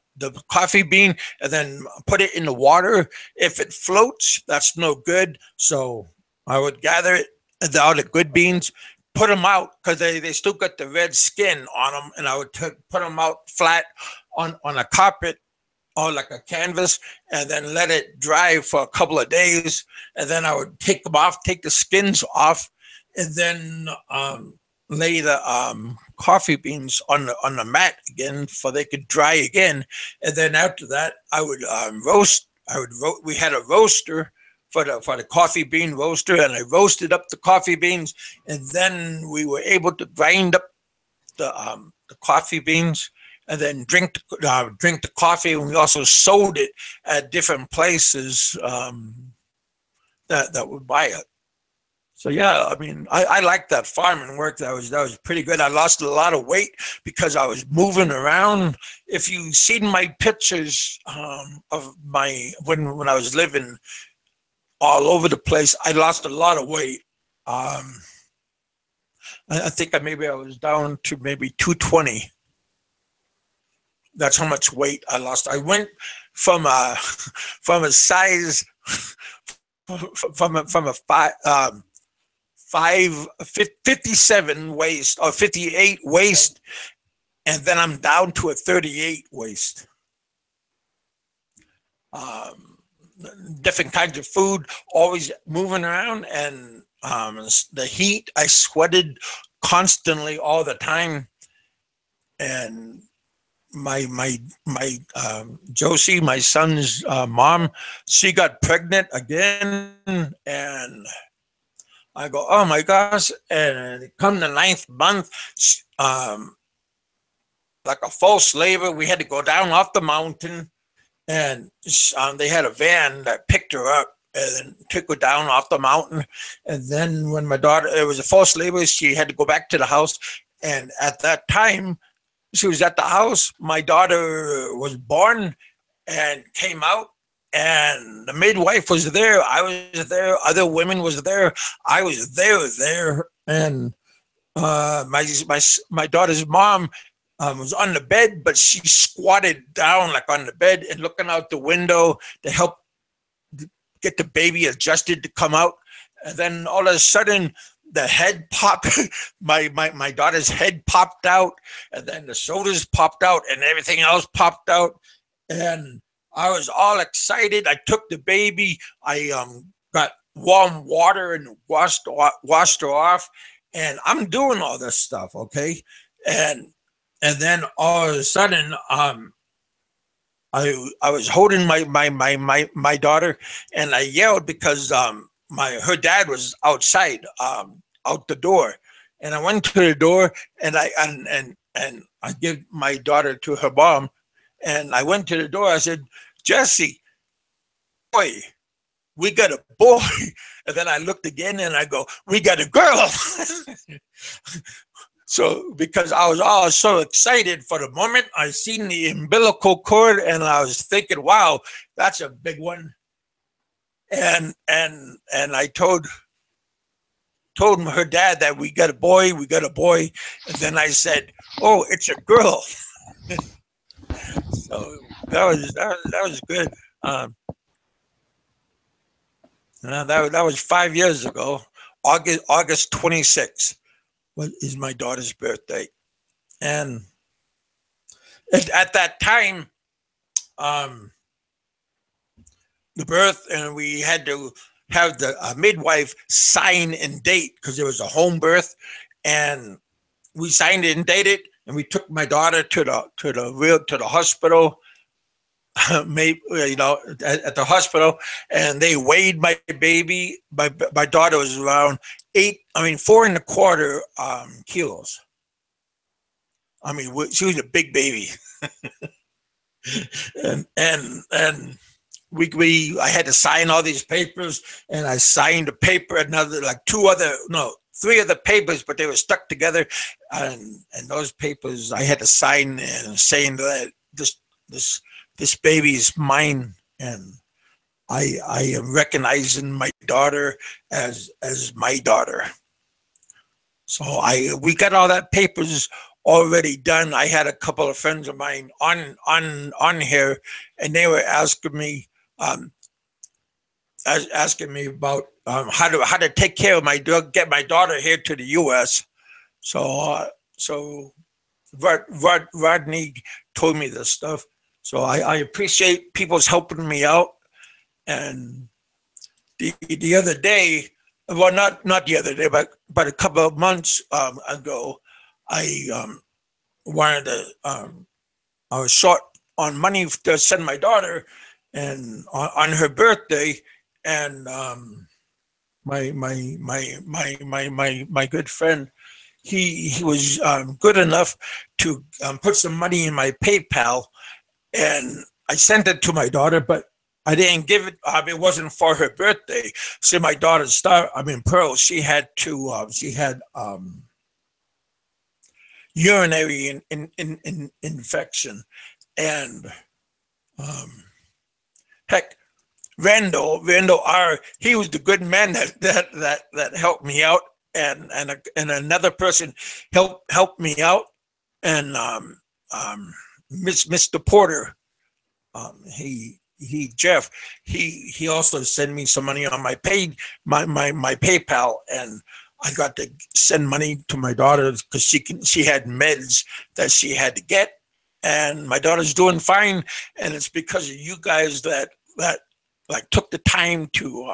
coffee bean and then put it in the water. If it floats, that's no good. So I would gather it, all the good beans, put them out because they still got the red skin on them, and I would put them out flat on a carpet or like a canvas, and then let it dry for a couple of days, and then I would take them off, take the skins off, and then lay the coffee beans on the mat again, for they could dry again, and then after that I would roast. We had a roaster for the coffee bean roaster, and I roasted up the coffee beans, and then we were able to grind up the coffee beans, and then drink the coffee. And we also sold it at different places that would buy it. So yeah, I mean, I like that farming work. That was pretty good. I lost a lot of weight because I was moving around. If you seen my pictures of my when I was living all over the place, I lost a lot of weight. I think I was down to maybe 220. That's how much weight I lost. I went from a size from a 57 waist or 58 waist, and then I'm down to a 38 waist. Different kinds of food, always moving around, and the heat. I sweated constantly all the time, and my Josie, my son's mom, she got pregnant again, and I go, oh my gosh! And come the 9th month, like a false labor, we had to go down off the mountain, and they had a van that picked her up and took her down off the mountain. And then when my daughter, it was a false labor, she had to go back to the house. And at that time, she was at the house. My daughter was born and came out, and the midwife was there. I was there. Other women was there. I was there. And my daughter's mom was on the bed, but she squatted down like on the bed and looking out the window to help get the baby adjusted to come out. And then all of a sudden, the head popped. My daughter's head popped out, and then the shoulders popped out, and everything else popped out. And I was all excited. I took the baby. I got warm water and washed her off, and I'm doing all this stuff, okay. And then all of a sudden, I was holding my daughter, and I yelled because her dad was outside, out the door, and I went to the door, and I give my daughter to her mom, and I went to the door. I said, Jesse, boy, we got a boy. And then I looked again, and I go, we got a girl. So because I was all so excited for the moment, I seen the umbilical cord, and I was thinking, wow, that's a big one. And I told her dad that we got a boy. And then I said, oh, it's a girl. So that was good. That was 5 years ago. August 26th is my daughter's birthday, and at that time, the birth, and we had to have the midwife sign and date because there was a home birth, and we signed it and dated, and we took my daughter to the hospital. Maybe, at the hospital, and they weighed my baby. My daughter was around 4.25 kilos. I mean, she was a big baby. and I had to sign all these papers, and I signed a paper, three of the papers, but they were stuck together, and those papers I had to sign and saying that this baby is mine, and I am recognizing my daughter as my daughter. So we got all that papers already done. I had a couple of friends of mine on here, and they were asking me about how to take care of my dog, get my daughter here to the U.S. So Rodney told me this stuff. So I appreciate people's helping me out. And the other day, well, not the other day, but a couple of months ago, I wanted to. I was short on money to send my daughter, and on her birthday, and my good friend, he was good enough to put some money in my PayPal, and I sent it to my daughter, but I didn't give it. It wasn't for her birthday. So my daughter's Pearl. She had urinary infection, and heck, Randall R. He was the good man that helped me out, and another person helped me out, and Mr. Porter, Jeff, he also sent me some money on my PayPal, and I got to send money to my daughter because she had meds that she had to get, and my daughter's doing fine, and it's because of you guys that like took the time to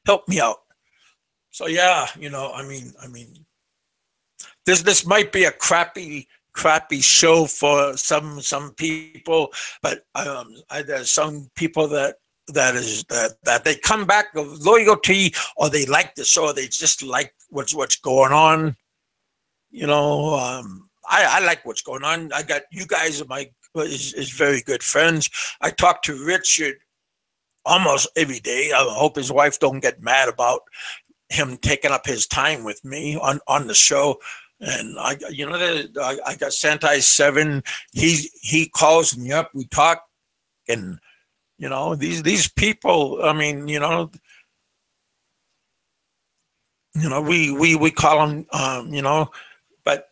help me out. So yeah, I mean, this might be a crappy show for some people, but there's some people that they come back of loyalty, or they like the show, or they just like what's going on. I like what's going on. I got you guys is very good friends. I talk to Richard almost every day. I hope his wife don't get mad about him taking up his time with me on the show. And I got Santai 7. He calls me up. We talk, and these people. I mean, we call them. But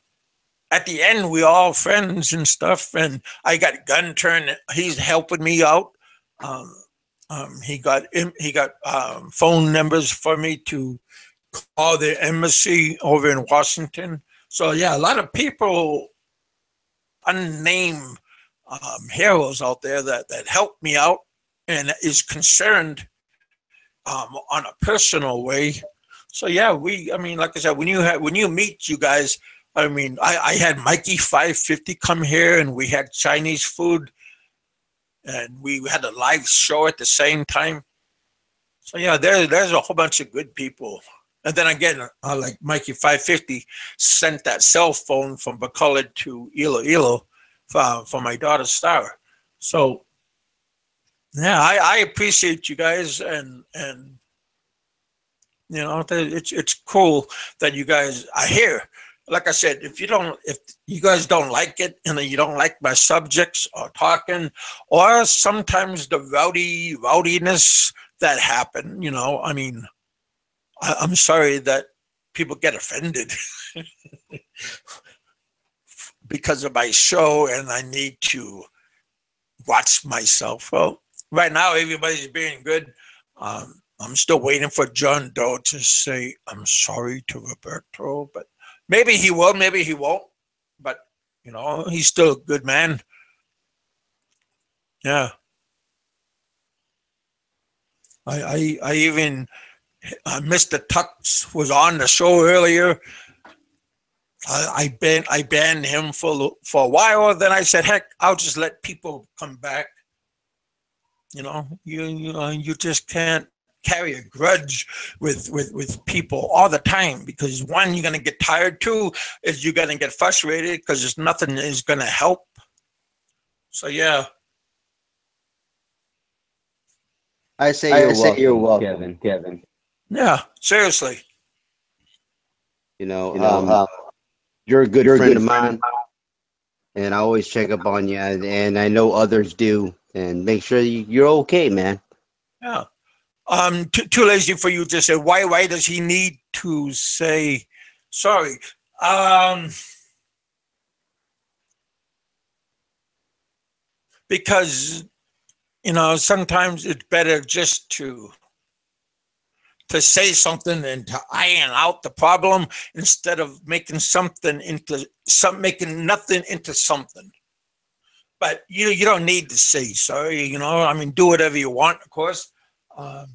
at the end, we all friends and stuff. And I got Gun Turn. He's helping me out. He got phone numbers for me to call the embassy over in Washington. So yeah, a lot of people, unnamed heroes out there that helped me out and is concerned on a personal way. So yeah, like I said, when you meet you guys, I had Mikey 550 come here, and we had Chinese food, and we had a live show at the same time. So yeah, there's a whole bunch of good people. And then again, like Mikey 550 sent that cell phone from Bacolod to Iloilo for my daughter's star. So yeah, I appreciate you guys, and it's cool that you guys are here. Like I said, if you guys don't like it, and you don't like my subjects or talking, or sometimes the rowdiness that happen, I'm sorry that people get offended because of my show, and I need to watch myself. Well, right now everybody's being good. I'm still waiting for John Doe to say I'm sorry to Roberto, but maybe he will, maybe he won't. But he's still a good man. Yeah. I even Mr. Tux was on the show earlier. I banned him for a while. Then I said, heck, I'll just let people come back. You just can't carry a grudge with people all the time, because one, you're gonna get tired. Two, is you're gonna get frustrated because there's nothing is gonna help. So yeah. I say you're welcome, Kevin. Yeah, seriously. You're a good friend of mine, and I always check up on you, and I know others do, and make sure you're okay, man. Yeah. Too lazy for you to say. Why does he need to say sorry? Because sometimes it's better just to say something and to iron out the problem instead of making making nothing into something. But you don't need to say sorry. I mean, do whatever you want, of course. I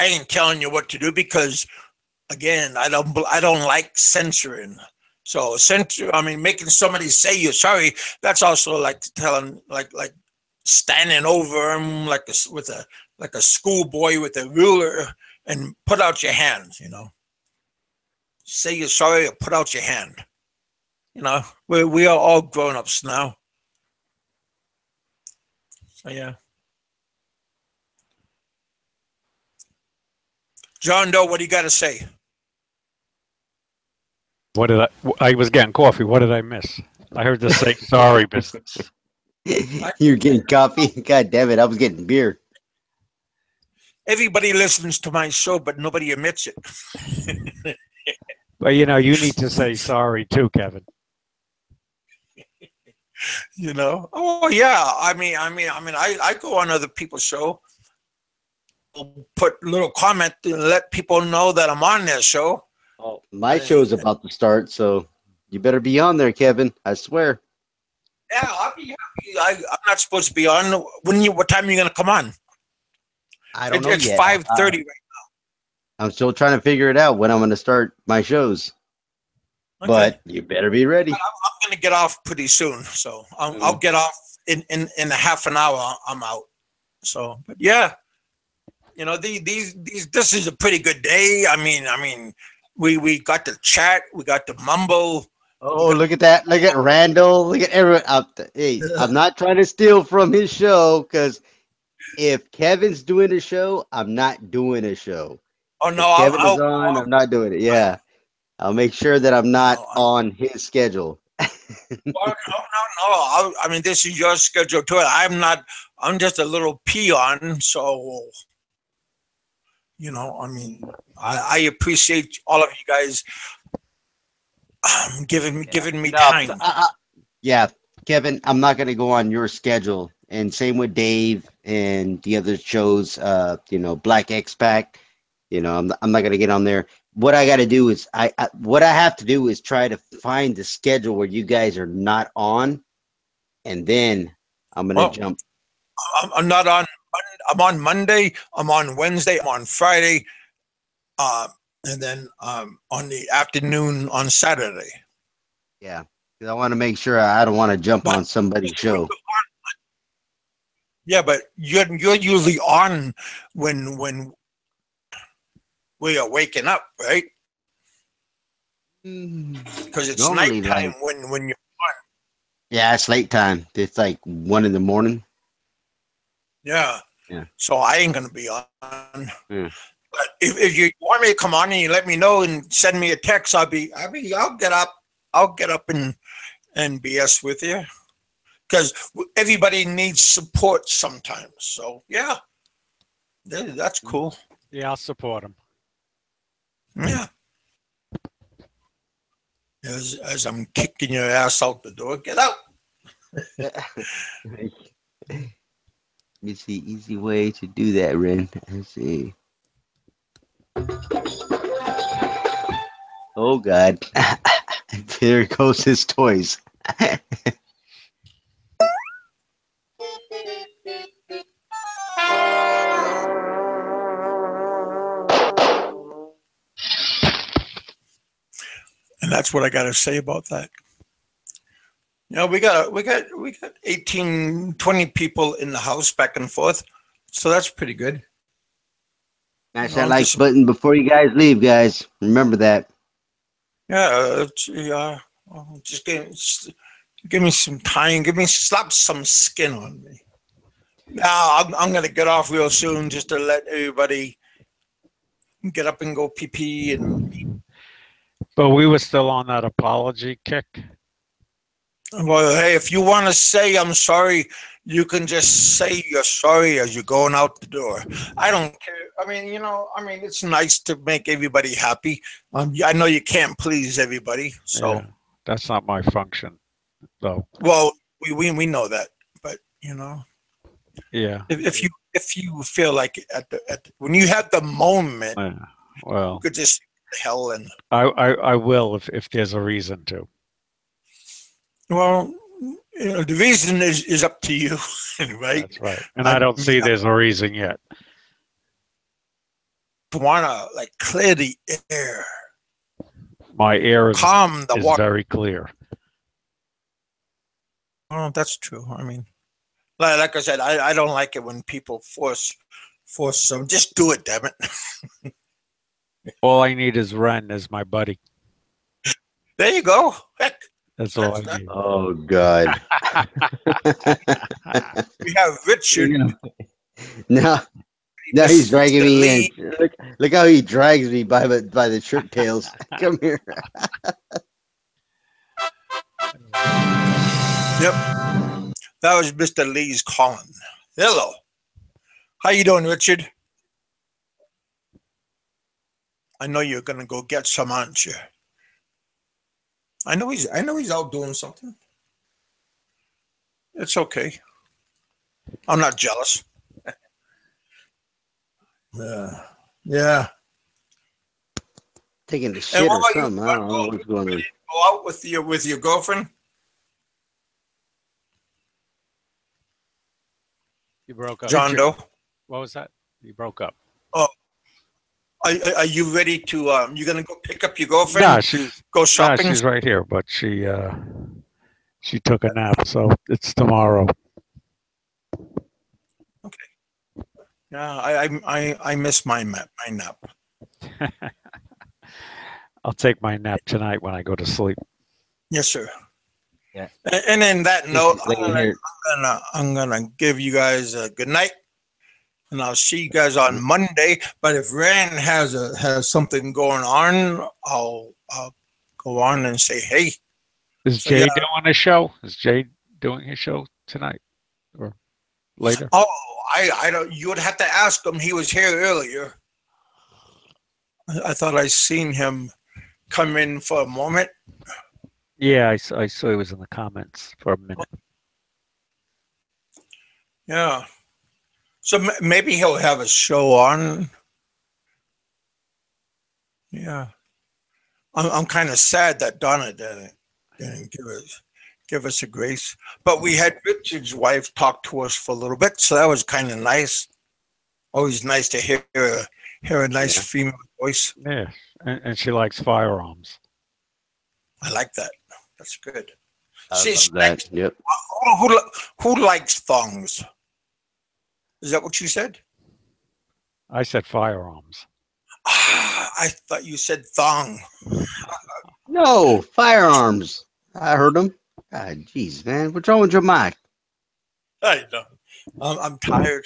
ain't telling you what to do because, again, I don't like censoring. So making somebody say you're sorry, that's also like telling, like standing over them with a schoolboy with a ruler and put out your hand. Say you're sorry or put out your hand. We are all grown ups now. So yeah. John Doe, what do you got to say? What did I was getting coffee. What did I miss? I heard the say sorry business. You're getting coffee? God damn it, I was getting beer. Everybody listens to my show, but nobody admits it. But you need to say sorry too, Kevin. Oh yeah. I go on other people's show, put little comment to let people know that I'm on their show. Oh, my show's about to start, so you better be on there, Kevin. I swear. Yeah, I'll be happy. I'm not supposed to be on. What time are you going to come on? I don't know It's yet. 5:30 right now. I'm still trying to figure it out when I'm going to start my shows. Okay. But you better be ready. I'm going to get off pretty soon, so I'll get off in a half an hour. I'm out. So, but yeah, this is a pretty good day. I mean, we got to chat, we got to mumble. Oh, look at that! Look at Randall. Look at everyone. Hey, I'm not trying to steal from his show because if Kevin's doing a show, I'm not doing a show. Oh no, if Kevin is on, I'm not doing it. Yeah, I'll make sure that I'm not on his schedule. No. I mean, this is your schedule too. I'm not. I'm just a little peon. So, I appreciate all of you guys giving me time. Yeah, Kevin, I'm not going to go on your schedule. And same with Dave and the other shows. Black Expat. I'm not going to get on there. What I got to do is what I have to do is try to find the schedule where you guys are not on, and then I'm going to jump. I'm not on. I'm on Monday. I'm on Wednesday. I'm on Friday, and then on the afternoon on Saturday. Yeah, because I want to make sure I don't want to jump on somebody's show. Yeah, but you're usually on when we are waking up, right? Because it's nighttime when you're on. Yeah, it's late time. It's like 1 in. Yeah. Yeah. So I ain't gonna be on. Yeah. But if you want me to come on and you let me know and send me a text, I'll get up and BS with you. Because everybody needs support sometimes. So yeah. That's cool. Yeah, I'll support him. Yeah. As I'm kicking your ass out the door, get out. It's the easy way to do that, Ren. Let's see. Oh God. There goes his toys. And that's what I got to say about that. We got 18, 20 people in the house back and forth. So that's pretty good. Smash that like button before you guys leave, guys. Remember that. Yeah, just give me some time. Slap some skin on me. Now I'm gonna get off real soon just to let everybody get up and go pee and But we were still on that apology kick. Well, hey, if you want to say I'm sorry, you can just say you're sorry as you're going out the door. I don't care. I mean, it's nice to make everybody happy. I know you can't please everybody, so Yeah, that's not my function, though. well, we know that, but Yeah. if you feel like when you have the moment, Yeah. you Well, could just hell and I will if there's a reason to. well, the reason is up to you, right? That's right. And I don't see there's a reason yet. Want to like clear the air, My air calm the is water. very clear. Oh, that's true. I mean, like I said, I don't like it when people force some. Just do it, damn it. All I need is Ren as my buddy. There you go. Heck, That's all I need. Oh God. we have Richard. No, now he's dragging me in. Look how he drags me by the shirt tails. Come here. Yep, that was Mr. Lee's calling. Hello, how you doing, Richard? I know you're gonna go get some, aren't you? I know he's out doing something. It's okay. I'm not jealous. Yeah. Taking the shit or something. I don't know what's going on. Go out with your girlfriend? You broke up. John Doe. What was that? You broke up. Oh, are you ready to? You gonna go pick up your girlfriend? No, she's go shopping. She's right here, but she took a nap, so it's tomorrow. Okay. Yeah, I miss my nap. I'll take my nap tonight when I go to sleep. Yes, sir. Yeah. And in that note, Here. I'm gonna give you guys a good night, and I'll see you guys on Monday. But if Rand has something going on, I'll go on and say hey. Is Jay doing a show? Is Jay doing his show tonight or later? Oh, I don't. You would have to ask him. He was here earlier. I thought I seen him come in for a moment. Yeah, I saw he was in the comments for a minute. Yeah. So maybe he'll have a show on. Yeah. I'm kind of sad that Donna didn't give us a grace. But we had Richard's wife talk to us for a little bit, so that was kind of nice. Always nice to hear a nice female voice. Yeah, and she likes firearms. I like that. That's good. I love that. Yep. Who likes thongs? Is that what you said? I said firearms. I thought you said thong. No, firearms. I heard him. God, jeez, man. What's wrong with your mic? I know. I'm tired.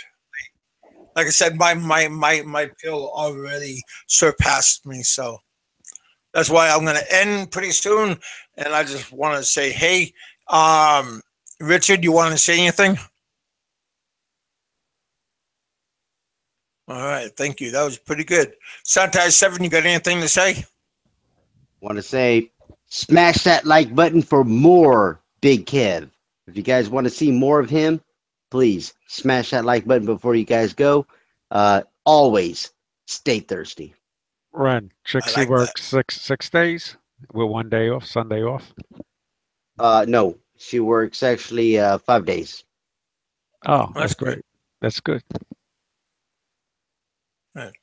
Like I said, my pill already surpassed me, so that's why I'm going to end pretty soon. And I just want to say, hey, Richard, you want to say anything? All right, thank you. That was pretty good. Santai 7, you got anything to say? Want to say, smash that like button for more Big Kev. If you guys want to see more of him, please smash that like button before you guys go. Always stay thirsty. Ren, Trixie works 6 days with 1 day off, Sunday off. No, she works actually 5 days. Oh, that's great. That's good. Right.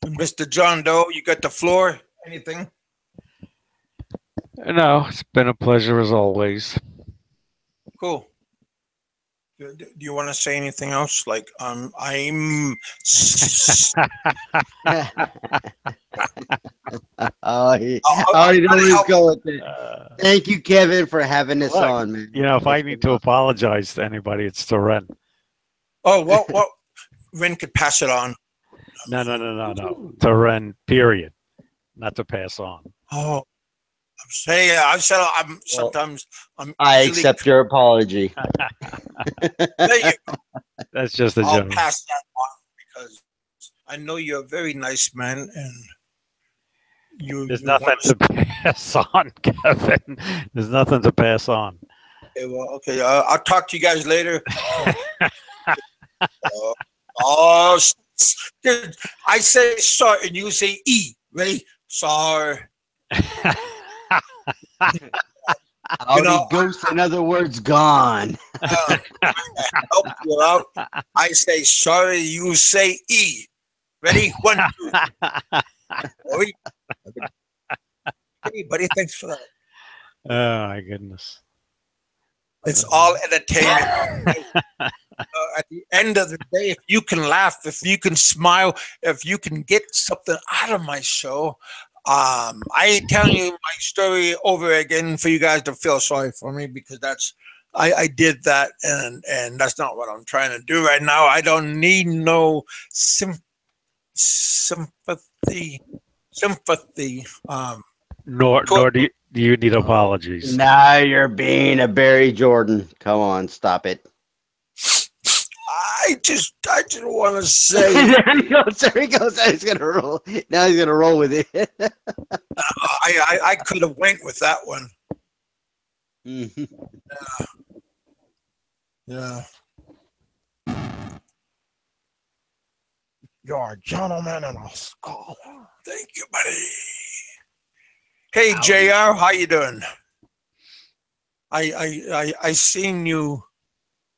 Mr. John Doe, you got the floor. Anything? No, it's been a pleasure as always. Cool. Do you want to say anything else? Like, I'm. He always go with it. Thank you, Kevin, for having us on, man. You know, if I need to apologize to anybody, it's to Ren. Oh, well, Ren could pass it on. No. To Ren, period. Not to pass on. Oh, I'm saying I said I'm Well, sometimes I'm I easily. accept your apology. There you go. That's just a I'll joke. pass that on because I know you're a very nice man and There's you nothing want to pass on, Kevin. There's nothing to pass on. okay, well, okay. I'll talk to you guys later. Oh, dude, I say sorry and you say E. Ready? Sorry. You Howdy, know, ghost. In other words, gone. help you out. I say sorry. You say E. Ready? 1, 2, 3. Hey, buddy. Thanks for that. Oh my goodness. It's all entertainment. At the end of the day, if you can laugh, if you can smile, if you can get something out of my show, I ain't telling you my story over again for you guys to feel sorry for me because I did that and that's not what I'm trying to do right now. I don't need no sympathy. Nor do you need apologies. Now you're being a Barry Jordan. Come on, stop it. I just want to say There he goes. There he goes. Now he's gonna roll. Now he's gonna roll with it. I could have went with that one. Mhm. Yeah. You're a gentleman and a scholar. Thank you, buddy. Hey, Howdy. JR, how you doing? I seen you.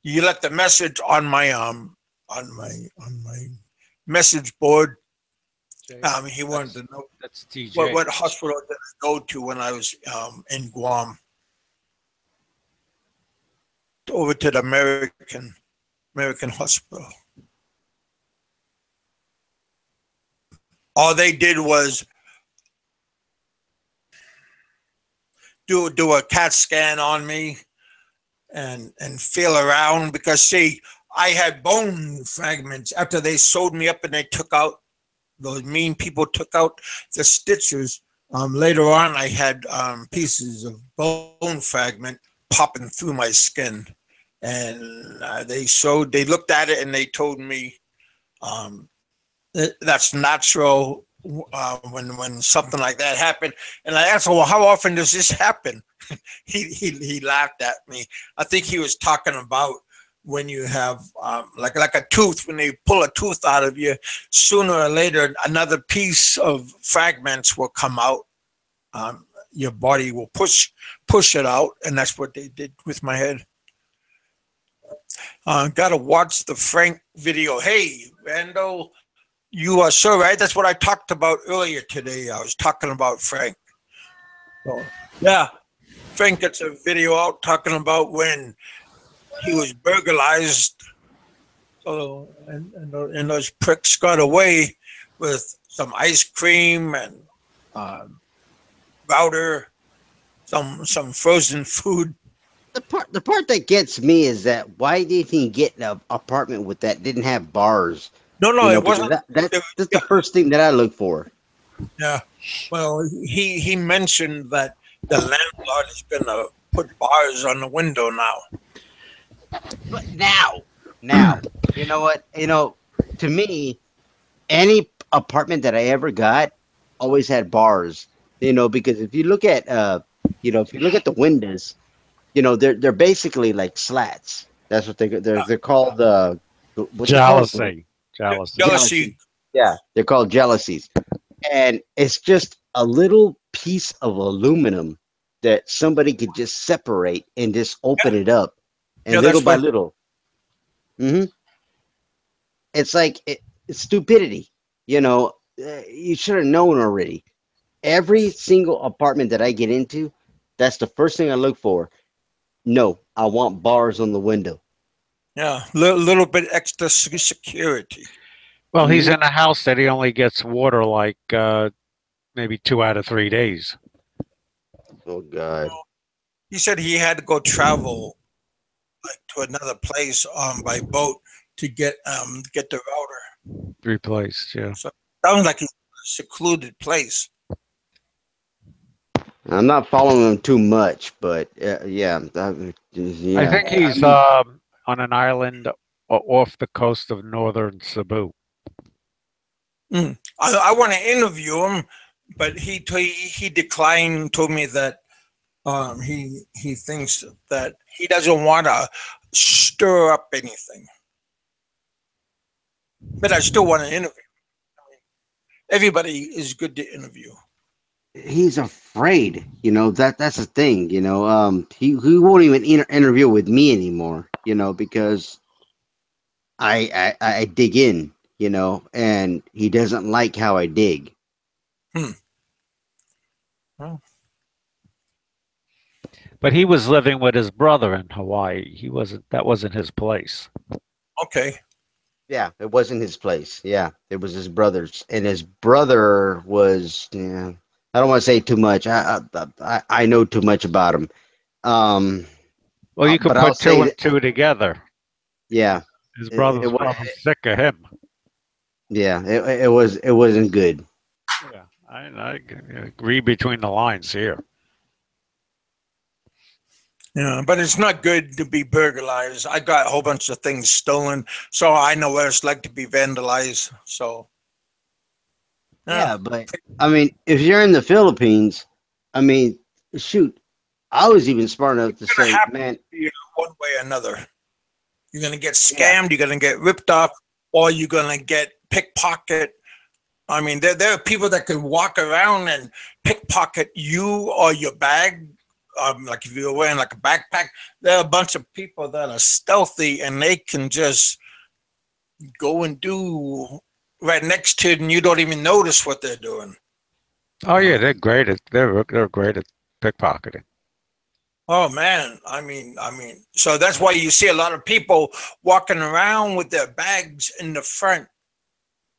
You left a message on my message board. He wanted to know That's TJ. what hospital did I go to when I was in Guam. Over to the American hospital. All they did was do a CAT scan on me and feel around because see, I had bone fragments after they sewed me up and they took out those mean people took out the stitches. Later on, I had pieces of bone fragment popping through my skin, and they looked at it and they told me um, that's natural when something like that happened. And I asked him, well, how often does this happen? He laughed at me. I think he was talking about when you have like a tooth, when they pull a tooth out of you, sooner or later another piece of fragments will come out. Your body will push it out, and that's what they did with my head. Got to watch the Frank video. Hey, Randall, you are so right. That's what I talked about earlier today. I was talking about Frank. So, yeah, Frank gets a video out talking about when he was burglarized. So, and those pricks got away with some ice cream and router, some frozen food. The part that gets me is that why did he get an apartment with that didn't have bars? No, You know, it because wasn't. that's the first thing that I look for. Yeah. Well, he mentioned that the landlord is gonna put bars on the window now. But now, you know what? To me, any apartment that I ever got always had bars. Because if you look at the windows, they're basically like slats. That's what they're called. What's it called? Jealousy. Jealousy. Yeah, they're called jealousies, and it's just a little piece of aluminum that somebody could just separate and just open it up, Yeah, and little that's by what. little. It's like it's stupidity. You should have known already. Every single apartment that I get into, that's the first thing I look for. No, I want bars on the window. Yeah, little bit extra security. Well, he's Mhm. in a house that he only gets water like maybe 2 out of 3 days. Oh God. He said he had to go travel like to another place by boat to get the router. Replaced, yeah. So sounds like he's in a secluded place. I'm not following him too much, but yeah, I yeah. think I he's mean, on an island off the coast of northern Cebu. I want to interview him, but he declined. Told me that he thinks that he doesn't want to stir up anything. But I still want to interview. Everybody is good to interview. he's afraid. That's the thing. He won't even interview with me anymore. Because I dig in. And he doesn't like how I dig. Hmm. Well, But he was living with his brother in Hawaii. That wasn't his place. okay. Yeah, it wasn't his place. Yeah, it was his brother's, and his brother was. Yeah, I don't want to say too much. I know too much about him. Um, Well, you but could I'll put two say and that. two together. Yeah, His it, it brother's was. probably sick of him. Yeah, it wasn't good. Yeah, I agree between the lines here. Yeah, but it's not good to be burglarized. I got a whole bunch of things stolen, so I know what it's like to be vandalized. So, yeah, Yeah, but I mean, if you're in the Philippines, I mean, shoot, I was even smart enough to it's gonna say, happen man, to you one way or another. You're gonna get yeah, scammed. You're gonna get ripped off, or you're gonna get pickpocket. I mean, there are people that can walk around and pickpocket you or your bag. Like if you're wearing like a backpack, there are a bunch of people that are stealthy and they can just go and do right next to it, and you don't even notice what they're doing. Oh yeah, they're great at pickpocketing. Oh man, so that's why you see a lot of people walking around with their bags in the front,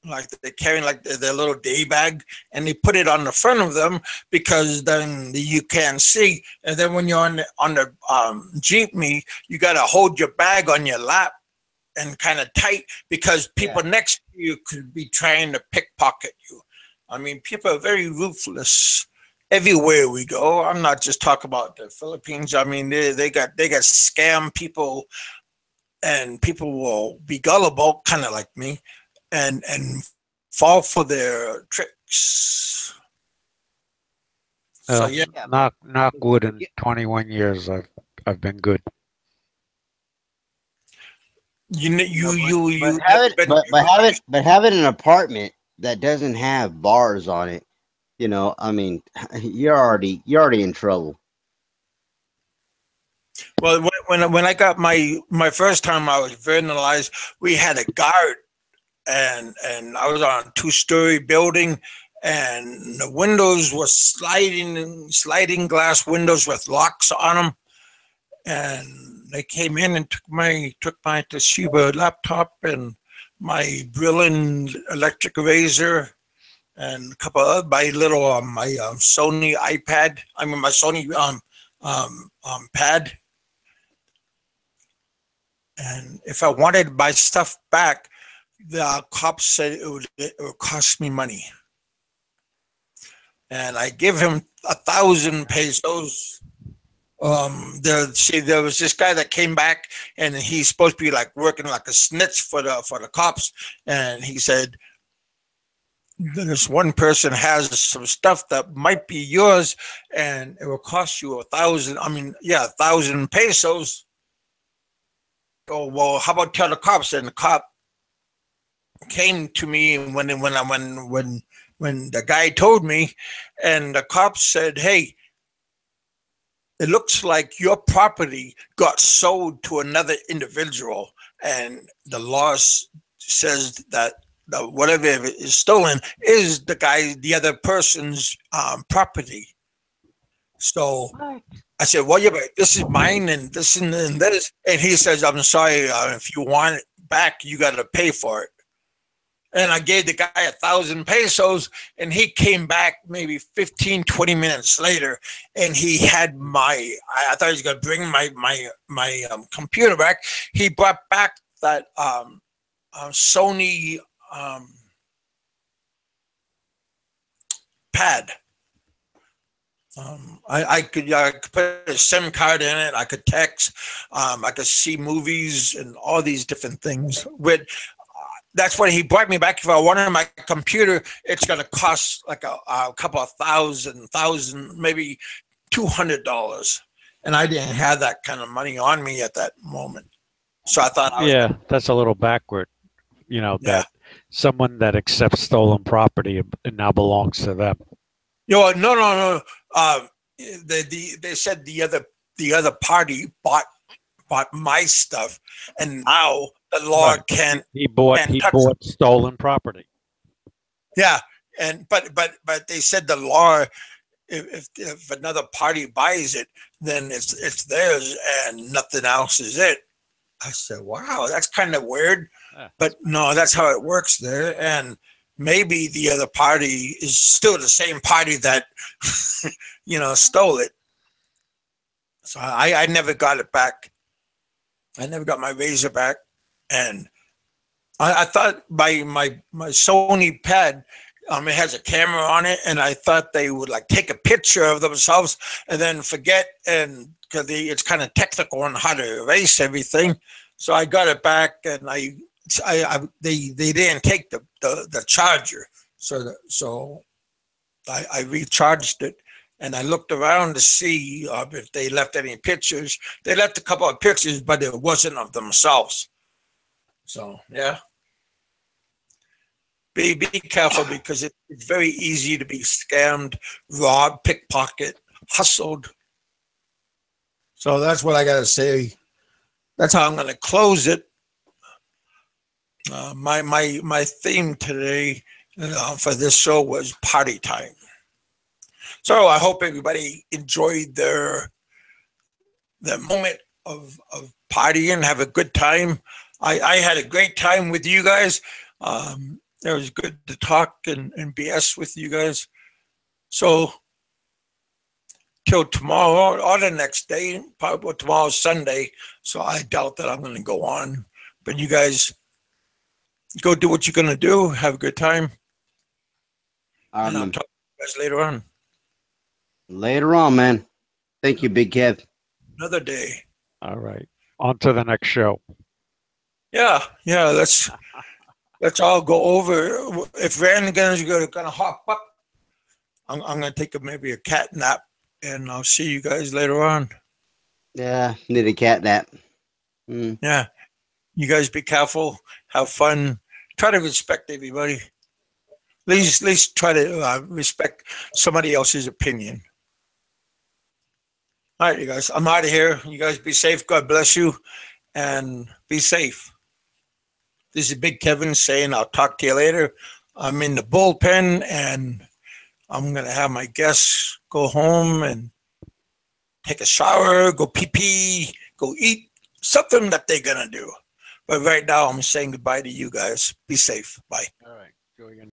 like they're carrying like their little day bag, and they put it on the front of them because then you can't see. And then when you're on the jeepney, you got to hold your bag on your lap and kind of tight because yeah, people next to you could be trying to pickpocket you. I mean, people are very ruthless everywhere we go. I'm not just talking about the Philippines. I mean, they got scam people, and people will be gullible, kind of like me, and fall for their tricks. So Well, yeah, yeah, knock wood. In yeah, 21 years, I've been good. you you you but you have never it, been but have it an apartment that doesn't have bars on it. I mean, you're already in trouble. well when I got my first time I was vandalized. We had a guard, and I was on a two-story building, and the windows were sliding glass windows with locks on them, and they came in and took my Toshiba laptop and my Brilliant electric razor and a couple of my little my Sony iPad. I mean my Sony pad. And if I wanted my stuff back, the cops said it would cost me money. And I give him 1,000 pesos. There was this guy that came back, and he's supposed to be like working like a snitch for the cops, and he said this one person has some stuff that might be yours, and it will cost you 1,000. I mean, yeah, 1,000 pesos. Oh well, how about tell the cops? And the cop came to me when the guy told me, and the cops said, "Hey, it looks like your property got sold to another individual, and the law says that whatever is stolen is the other person's property." So What? I said, "Well, yeah, but this is mine, and this and that is." And he says, "I'm sorry. If you want it back, you got to pay for it." And I gave the guy 1,000 pesos, and he came back maybe 15, 20 minutes later, and he had I thought he was going to bring my computer back. He brought back that Sony pad. I could put a SIM card in it. I could text. I could see movies and all these different things. That's what he brought me back. If I wanted my computer, it's going to cost like a couple of thousand, maybe $200. And I didn't have that kind of money on me at that moment. So I thought, yeah, that's a little backward. You know, yeah. that someone that accepts stolen property and now belongs to them. No. They said the other party bought my stuff, and now the law Right. can't. He bought stolen property. Yeah, but they said the law, if another party buys it, then it's theirs and nothing else is it. I said, wow, that's kind of weird, but no, that's how it works there. And maybe the other party is still the same party that stole it. So I never got it back. I never got my razor back, and I thought my Sony pad, it has a camera on it, and I thought they would like take a picture of themselves and then forget, and because it's kind of technical on how to erase everything. So I got it back, and they didn't take the charger, so I recharged it, and I looked around to see if they left any pictures. They left a couple of pictures, but it wasn't of themselves. So yeah. Be careful, because it's very easy to be scammed, robbed, pickpocket, hustled. So that's what I got to say. That's how I'm going to close it. My theme today for this show was party time. So I hope everybody enjoyed their moment of partying, have a good time. I had a great time with you guys. It was good to talk and BS with you guys. So till tomorrow or the next day, probably tomorrow's Sunday, so I doubt that I'm going to go on. But you guys go do what you're going to do. Have a good time. And I'll talk to you guys later on. Later on, man. Thank you, Big Kev. Another day. All right. On to the next show. Yeah. Let's all go over. If Randigan's going to hop up, I'm going to take maybe a cat nap, and I'll see you guys later on. Yeah, need a cat nap. Yeah. You guys be careful. Have fun. Try to respect everybody. At least try to respect somebody else's opinion. All right, you guys. I'm out of here. You guys be safe. God bless you. And be safe. This is Big Kevin saying I'll talk to you later. I'm in the bullpen, and I'm going to have my guests go home and take a shower, go pee-pee, go eat, something that they're going to do. But right now, I'm saying goodbye to you guys. Be safe. Bye. All right. Go again.